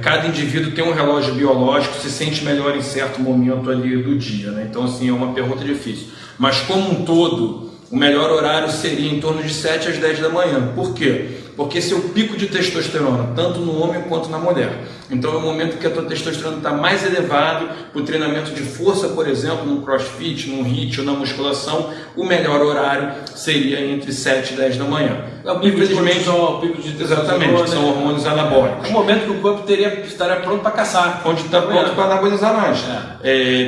cada indivíduo tem um relógio biológico, se sente melhor em certo momento ali do dia, né? Então assim, é uma pergunta difícil. Mas como um todo, o melhor horário seria em torno de 7 às 10 da manhã. Por quê? Porque esse é o pico de testosterona, tanto no homem quanto na mulher. Então é o momento que a tua testosterona está mais elevado para o treinamento de força, por exemplo, no crossfit, no HIIT ou na musculação, o melhor horário seria entre 7 e 10 da manhã. É o pico de cortisol, o pico de testosterona. Exatamente, são hormônios anabólicos. É o momento que o corpo estaria pronto para caçar. Onde está pronto para anabolizar mais.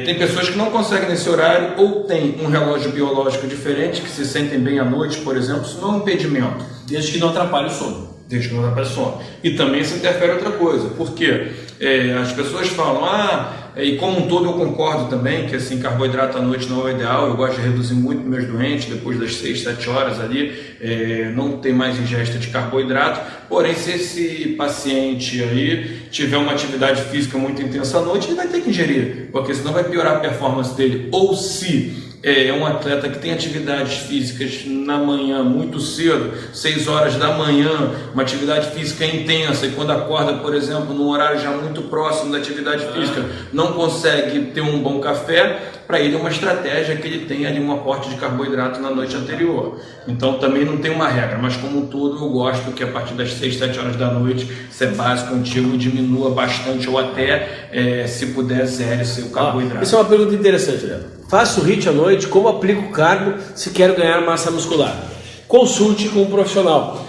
Tem pessoas que não conseguem nesse horário ou tem um relógio biológico diferente, que se sentem bem à noite, por exemplo, isso não é um impedimento. Desde que não atrapalhe o sono. Desde que não atrapalhe o sono. E também se interfere outra coisa. Por quê? As pessoas falam, e como um todo eu concordo também, que assim, carboidrato à noite não é o ideal, eu gosto de reduzir muito meus doentes, depois das 6, 7 horas ali, não tem mais ingesta de carboidrato, porém se esse paciente aí tiver uma atividade física muito intensa à noite, ele vai ter que ingerir, porque senão vai piorar a performance dele, ou se é um atleta que tem atividades físicas na manhã muito cedo, 6 horas da manhã, uma atividade física intensa, e quando acorda, por exemplo, num horário já muito próximo da atividade física, não consegue ter um bom café, para ele é uma estratégia que ele tem ali um aporte de carboidrato na noite anterior. Então também não tem uma regra, mas como um todo eu gosto que a partir das 6, 7 horas da noite, se é básico, antigo, diminua bastante ou até, se puder, zere seu carboidrato. Isso é uma pergunta interessante, Léo. Faço HIIT à noite, como aplico carbo se quero ganhar massa muscular? Consulte com um profissional.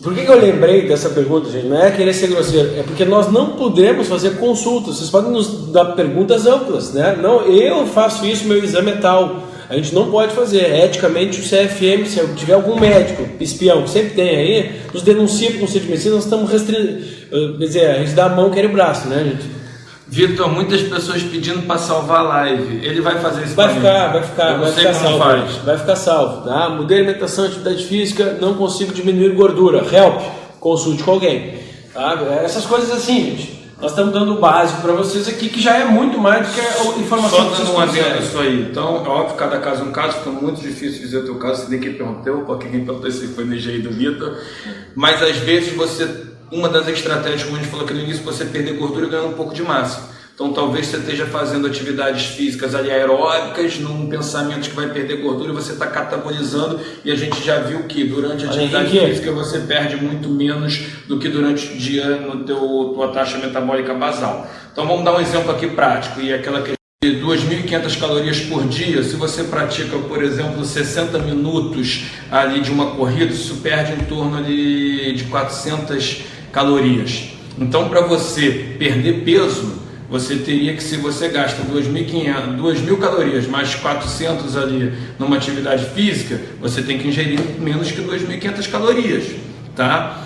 Por que eu lembrei dessa pergunta, gente? Não é querer ser grosseiro, é porque nós não podemos fazer consultas. Vocês podem nos dar perguntas amplas, né? Não, eu faço isso, meu exame é tal. A gente não pode fazer. Eticamente, o CFM, se tiver algum médico espião, que sempre tem aí, nos denuncia para o Conselho de Medicina, nós estamos restringindo. Quer dizer, a gente dá a mão, quer o braço, né, gente? Vitor, muitas pessoas pedindo para salvar a live. Ele vai fazer isso? Vai ficar salvo. Faz. Vai ficar salvo, tá? Mudei a alimentação, atividade física, não consigo diminuir gordura. Help, consulte com alguém. Tá? Essas coisas assim, gente. Nós estamos dando o básico para vocês aqui, que já é muito mais do que a informação. Só dando um adendo isso aí. Então, é óbvio, cada caso é um caso, fica muito difícil dizer o teu caso, se nem quem perguntou, porque quem perguntou se foi no EGI do Vitor. Mas às vezes uma das estratégias, como a gente falou aqui no início, você perder gordura ganhando um pouco de massa. Então talvez você esteja fazendo atividades físicas ali aeróbicas, num pensamento que vai perder gordura e você está catabolizando, e a gente já viu que durante a atividade física você perde muito menos do que durante o dia no tua taxa metabólica basal. Então vamos dar um exemplo aqui prático, e aquela questão de 2.500 calorias por dia, se você pratica, por exemplo, 60 minutos ali de uma corrida, isso perde em torno ali de 400 calorias. Então para você perder peso, você teria que, se você gasta 2.000 calorias mais 400 ali numa atividade física, você tem que ingerir menos que 2.500 calorias, tá?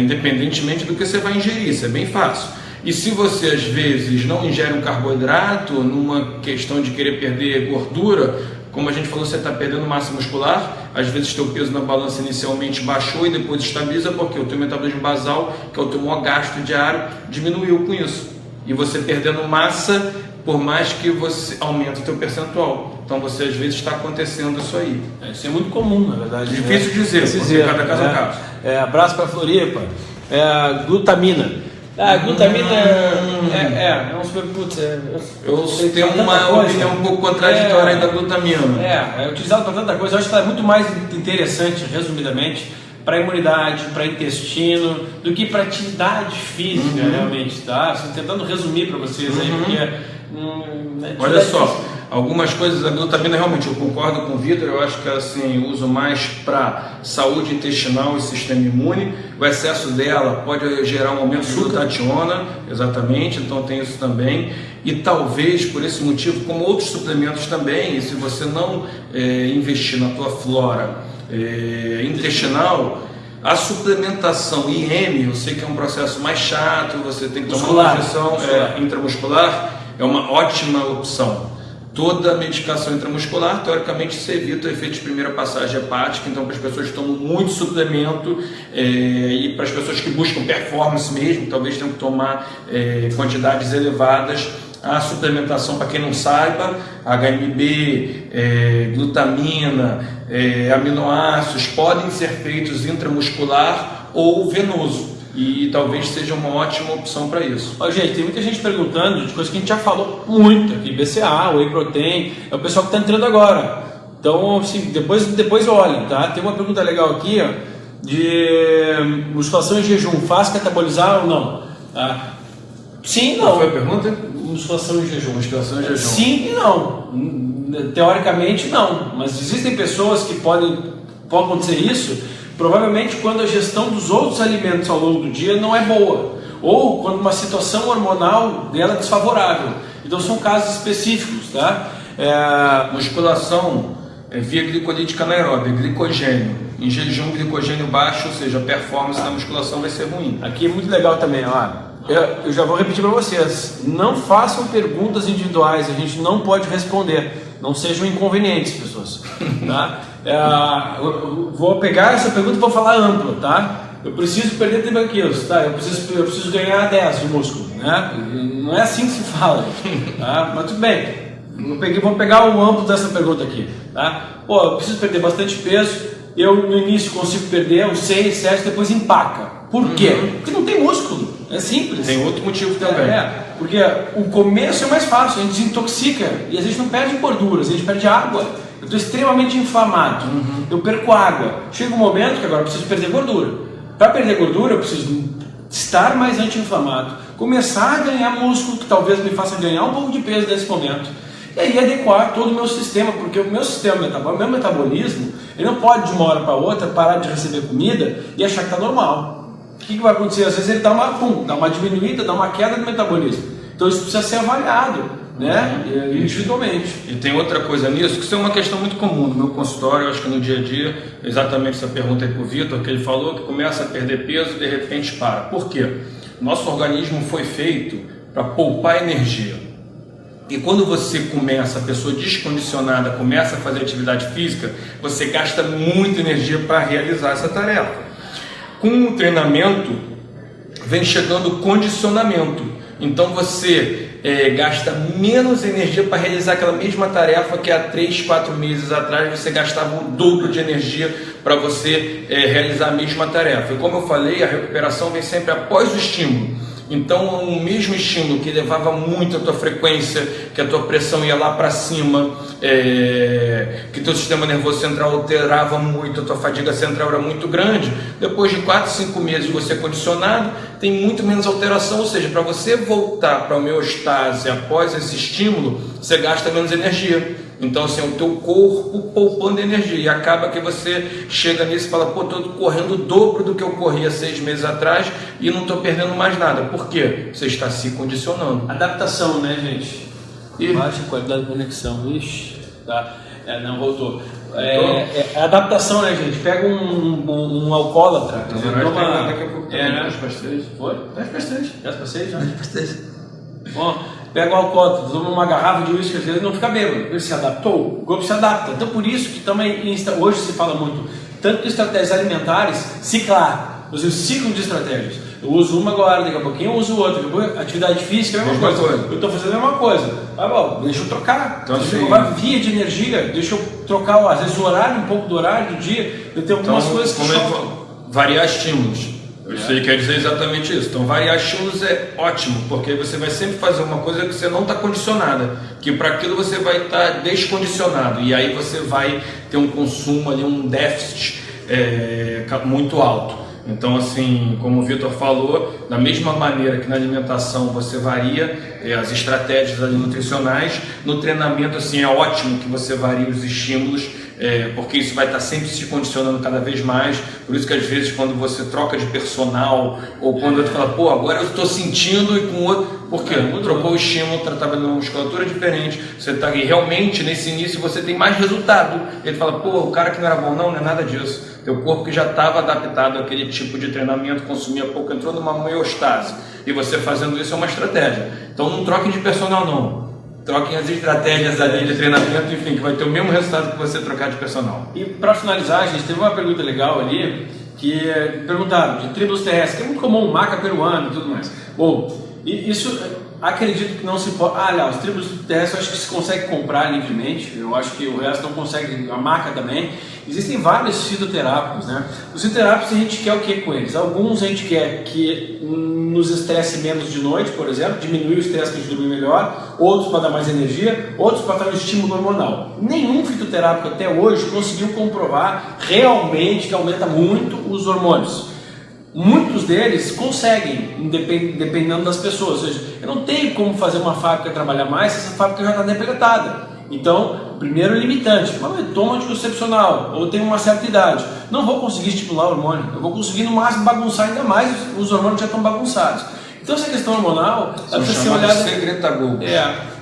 Independentemente do que você vai ingerir, isso é bem fácil. E se você às vezes não ingere um carboidrato, numa questão de querer perder gordura, como a gente falou, você está perdendo massa muscular, às vezes teu peso na balança inicialmente baixou e depois estabiliza, porque o teu metabolismo basal, que é o teu maior gasto diário, diminuiu com isso. E você perdendo massa, por mais que você aumente o teu percentual. Então você às vezes está acontecendo isso aí. Isso é muito comum, na verdade. Difícil dizer, porque cada caso é um caso. Abraço para Floripa. Glutamina. Glutamina é um super... Putz, eu tenho uma opinião um pouco contraditória da glutamina. É utilizado para tanta coisa. Eu acho que é muito mais interessante, resumidamente, para imunidade, para intestino, do que para atividade física, realmente, tá? Tentando resumir para vocês aí, porque... Olha só, algumas coisas da glutamina, realmente, eu concordo com o Vitor, eu acho que assim, uso mais para saúde intestinal e sistema imune. O excesso dela pode gerar um aumento de glutationa, exatamente, então tem isso também. E talvez, por esse motivo, como outros suplementos também, se você não investir na tua flora intestinal, a suplementação IM, eu sei que é um processo mais chato, você tem que tomar uma injeção intramuscular, é uma ótima opção. Toda medicação intramuscular, teoricamente, você evita o efeito de primeira passagem hepática, então para as pessoas que tomam muito suplemento e para as pessoas que buscam performance mesmo, talvez tenham que tomar quantidades elevadas, A suplementação, para quem não saiba, HMB, glutamina, aminoácidos podem ser feitos intramuscular ou venoso. E talvez seja uma ótima opção para isso. Gente, tem muita gente perguntando de coisas que a gente já falou muito aqui, BCA, Whey Protein, é o pessoal que está entrando agora. Então, assim, depois olhem, tá? Tem uma pergunta legal aqui, ó, de musculação em jejum, faz catabolizar ou não? Tá? Sim e não. Qual foi a pergunta? Musculação em jejum. Musculação em jejum. Sim e não. Teoricamente, não. Mas existem pessoas que pode acontecer isso, provavelmente quando a gestão dos outros alimentos ao longo do dia não é boa, ou quando uma situação hormonal dela é desfavorável. Então são casos específicos, tá? Musculação via glicolítica anaeróbica, glicogênio. Em jejum, glicogênio baixo, ou seja, a performance da musculação vai ser ruim. Aqui é muito legal também, ó. Eu já vou repetir para vocês, não façam perguntas individuais, a gente não pode responder, não sejam inconvenientes, pessoas, tá? Eu vou pegar essa pergunta e vou falar amplo, tá? Eu preciso perder 30 quilos, tá? Eu preciso ganhar 10 de músculo, né? Não é assim que se fala, tá? Mas tudo bem, vou pegar o amplo dessa pergunta aqui, tá? Pô, eu preciso perder bastante peso, eu no início consigo perder uns 6, 7, depois empaca. Por quê? Porque não tem músculo, é simples. Tem outro motivo também. Porque o começo é mais fácil, a gente desintoxica e a gente não perde gorduras, a gente perde água. Eu estou extremamente inflamado, eu perco água. Chega um momento que agora eu preciso perder gordura. Para perder gordura, eu preciso estar mais anti-inflamado, começar a ganhar músculo, que talvez me faça ganhar um pouco de peso nesse momento. E aí adequar todo o meu sistema, porque o meu sistema metabólico, o meu metabolismo, ele não pode de uma hora para outra parar de receber comida e achar que está normal. O que vai acontecer? Às vezes ele dá uma diminuída, dá uma queda no metabolismo. Então isso precisa ser avaliado, né? Individualmente. E tem outra coisa nisso, que isso é uma questão muito comum no meu consultório, eu acho que no dia a dia, exatamente essa pergunta aí para o Vitor, que ele falou que começa a perder peso e de repente para. Por quê? Nosso organismo foi feito para poupar energia. E quando você começa, a pessoa descondicionada, começa a fazer atividade física, você gasta muita energia para realizar essa tarefa. Com o treinamento, vem chegando o condicionamento. Então você gasta menos energia para realizar aquela mesma tarefa que há 3, 4 meses atrás você gastava o dobro de energia para você realizar a mesma tarefa. E como eu falei, a recuperação vem sempre após o estímulo. Então, o mesmo estímulo que elevava muito a tua frequência, que a tua pressão ia lá para cima, que teu sistema nervoso central alterava muito, a tua fadiga central era muito grande, depois de 4, 5 meses você condicionado, tem muito menos alteração, ou seja, para você voltar para a homeostase após esse estímulo, você gasta menos energia. Então, assim, o teu corpo poupando energia, e acaba que você chega nisso e fala, pô, estou correndo o dobro do que eu corria 6 meses atrás e não estou perdendo mais nada. Por quê? Você está se condicionando. Adaptação, né, gente? Baixa qualidade de conexão. Ixi, tá. Não, voltou. Adaptação, né, gente? Pega um alcoólatra. Daqui a pouco né? 10 para 6. Foi? 10 para 6. 10 para 6, já? 10 para 6. Bom, pega o alcoólatra, toma uma garrafa de uísque, ele não fica bêbado. Ele se adaptou, o corpo se adapta. Então, por isso que também hoje se fala muito, tanto de estratégias alimentares, ciclar. Ou seja, ciclo de estratégias. Eu uso uma agora, daqui a pouquinho eu uso outra. Depois, atividade física é a mesma coisa. Eu estou fazendo a mesma coisa. Deixa eu trocar. Então, via de energia, deixa eu trocar, às vezes, o horário, um pouco do horário do dia. Eu tenho algumas coisas que variar estímulos. Isso aí quer dizer exatamente isso. Então, variar estímulos é ótimo, porque você vai sempre fazer uma coisa que você não está condicionada, que para aquilo você vai estar descondicionado, e aí você vai ter um consumo ali, um déficit muito alto. Então, assim, como o Vitor falou, da mesma maneira que na alimentação você varia as estratégias ali nutricionais, no treinamento, assim, é ótimo que você varie os estímulos, porque isso vai estar sempre se condicionando cada vez mais. Por isso que às vezes quando você troca de personal, ou quando você fala, pô, agora eu estou sentindo, e com outro, por quê? Trocou o estímulo, tratava de uma musculatura diferente, você está aqui, realmente nesse início você tem mais resultado. Ele fala, pô, o cara que não era bom, não é nada disso. Teu corpo que já estava adaptado àquele tipo de treinamento, consumia pouco, entrou numa homeostase, e você fazendo isso é uma estratégia. Então não troquem de personal não. Troquem as estratégias ali de treinamento, enfim, que vai ter o mesmo resultado que você trocar de personal. E para finalizar, a gente teve uma pergunta legal ali, que perguntaram de tribos terrestres, que é muito comum, maca peruana e tudo mais. Bom, isso Acredito que não se pode. Os tribos terrestres eu acho que se consegue comprar livremente. Eu acho que o resto não consegue, a marca também. Existem vários fitoterápicos, né? Os fitoterápicos a gente quer o que com eles? Alguns a gente quer que nos estresse menos de noite, por exemplo, diminuir o estresse para a gente dormir melhor, outros para dar mais energia, outros para dar um estímulo hormonal. Nenhum fitoterápico até hoje conseguiu comprovar realmente que aumenta muito os hormônios. Muitos deles conseguem, dependendo das pessoas. Ou seja, eu não tenho como fazer uma fábrica trabalhar mais se essa fábrica já está depletada. Então, primeiro limitante, eu tomo anticoncepcional, ou tenho uma certa idade, não vou conseguir estimular o hormônio, eu vou conseguir no máximo bagunçar ainda mais, os hormônios já estão bagunçados. Então essa questão hormonal, ela precisa ser olhada,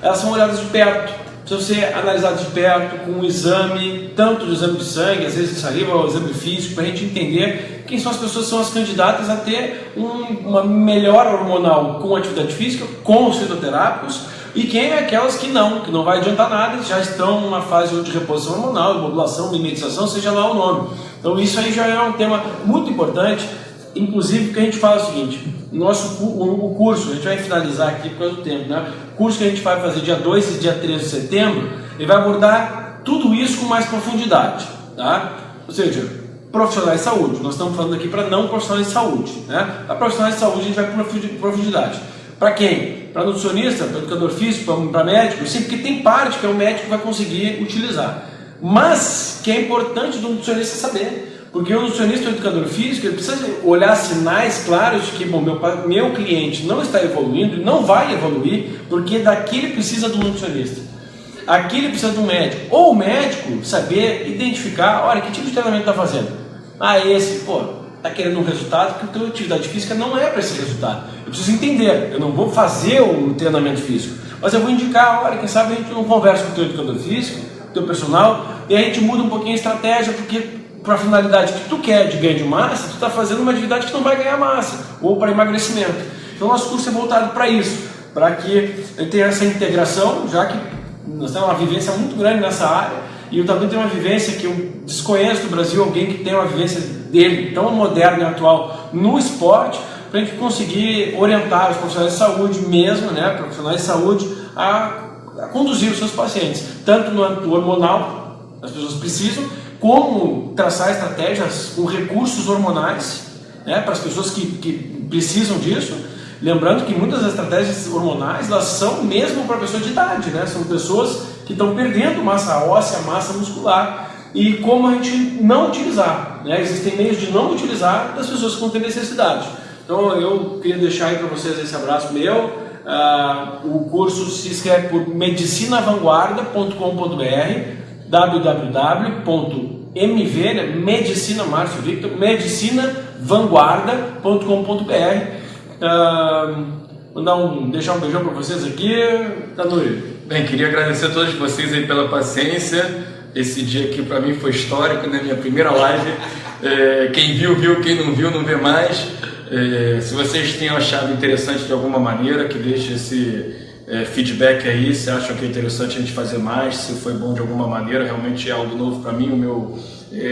elas são olhadas de perto, precisam ser analisadas de perto, com um exame, tanto de exame de sangue, às vezes de saliva, ou exame físico, para a gente entender quem são as pessoas que são as candidatas a ter uma melhora hormonal com atividade física, com os fitoterápicos, e quem é aquelas que não vai adiantar nada, já estão numa fase de reposição hormonal, modulação, mimetização, seja lá o nome. Então isso aí já é um tema muito importante, inclusive porque a gente fala o seguinte, o curso, a gente vai finalizar aqui por causa do tempo, né? O curso que a gente vai fazer dia 2 e dia 13 de setembro, ele vai abordar tudo isso com mais profundidade, tá? Ou seja, profissionais de saúde, nós estamos falando aqui para não profissionais de saúde, né? Para profissionais de saúde a gente vai para profundidade. Para quem? Para nutricionista, para educador físico, para médico? Sim, porque tem parte que o médico vai conseguir utilizar. Mas que é importante do nutricionista saber, porque o nutricionista ou educador físico ele precisa olhar sinais claros de que meu cliente não está evoluindo e não vai evoluir, porque daqui ele precisa do nutricionista. Aqui ele precisa de um médico. Ou o médico saber identificar, olha, que tipo de treinamento está fazendo? Esse, está querendo um resultado, porque a tua atividade física não é para esse resultado. Eu preciso entender, eu não vou fazer o treinamento físico, mas eu vou indicar, olha, quem sabe a gente não conversa com o teu educador físico, com o teu personal, e a gente muda um pouquinho a estratégia, porque para a finalidade que tu quer de ganho de massa, tu está fazendo uma atividade que não vai ganhar massa, ou para emagrecimento. Então nosso curso é voltado para isso, para que eu tenha essa integração, já que nós temos uma vivência muito grande nessa área, e eu também tenho uma vivência que eu desconheço do Brasil, alguém que tem uma vivência dele tão moderna e atual no esporte, para a gente conseguir orientar os profissionais de saúde mesmo, né, profissionais de saúde, a conduzir os seus pacientes, tanto no âmbito hormonal, as pessoas precisam, como traçar estratégias com recursos hormonais, né, para as pessoas que precisam disso. Lembrando que muitas das estratégias hormonais, elas são mesmo para pessoas de idade, né? São pessoas que estão perdendo massa óssea, massa muscular. E como a gente não utilizar, né? Existem meios de não utilizar das pessoas que não têm necessidade. Então eu queria deixar aí para vocês esse abraço meu. O curso se escreve por medicinavanguarda.com.br, www.mv, né? Medicina Márcio Victor, medicinavanguarda.com.br. Deixar um beijão para vocês aqui, Tanuri. Bem, queria agradecer a todos vocês aí pela paciência. Esse dia aqui para mim foi histórico, né? Minha primeira live. Quem viu, viu, quem não viu, não vê mais. Se vocês tenham achado interessante de alguma maneira, que deixe esse feedback aí, se acham que é interessante a gente fazer mais, se foi bom de alguma maneira, realmente é algo novo para mim. O meu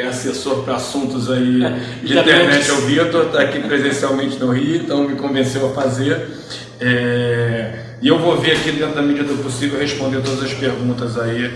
assessor para assuntos aí de internet é o Vitor, está aqui presencialmente no Rio, então me convenceu a fazer. E eu vou ver aqui dentro da medida do possível responder todas as perguntas aí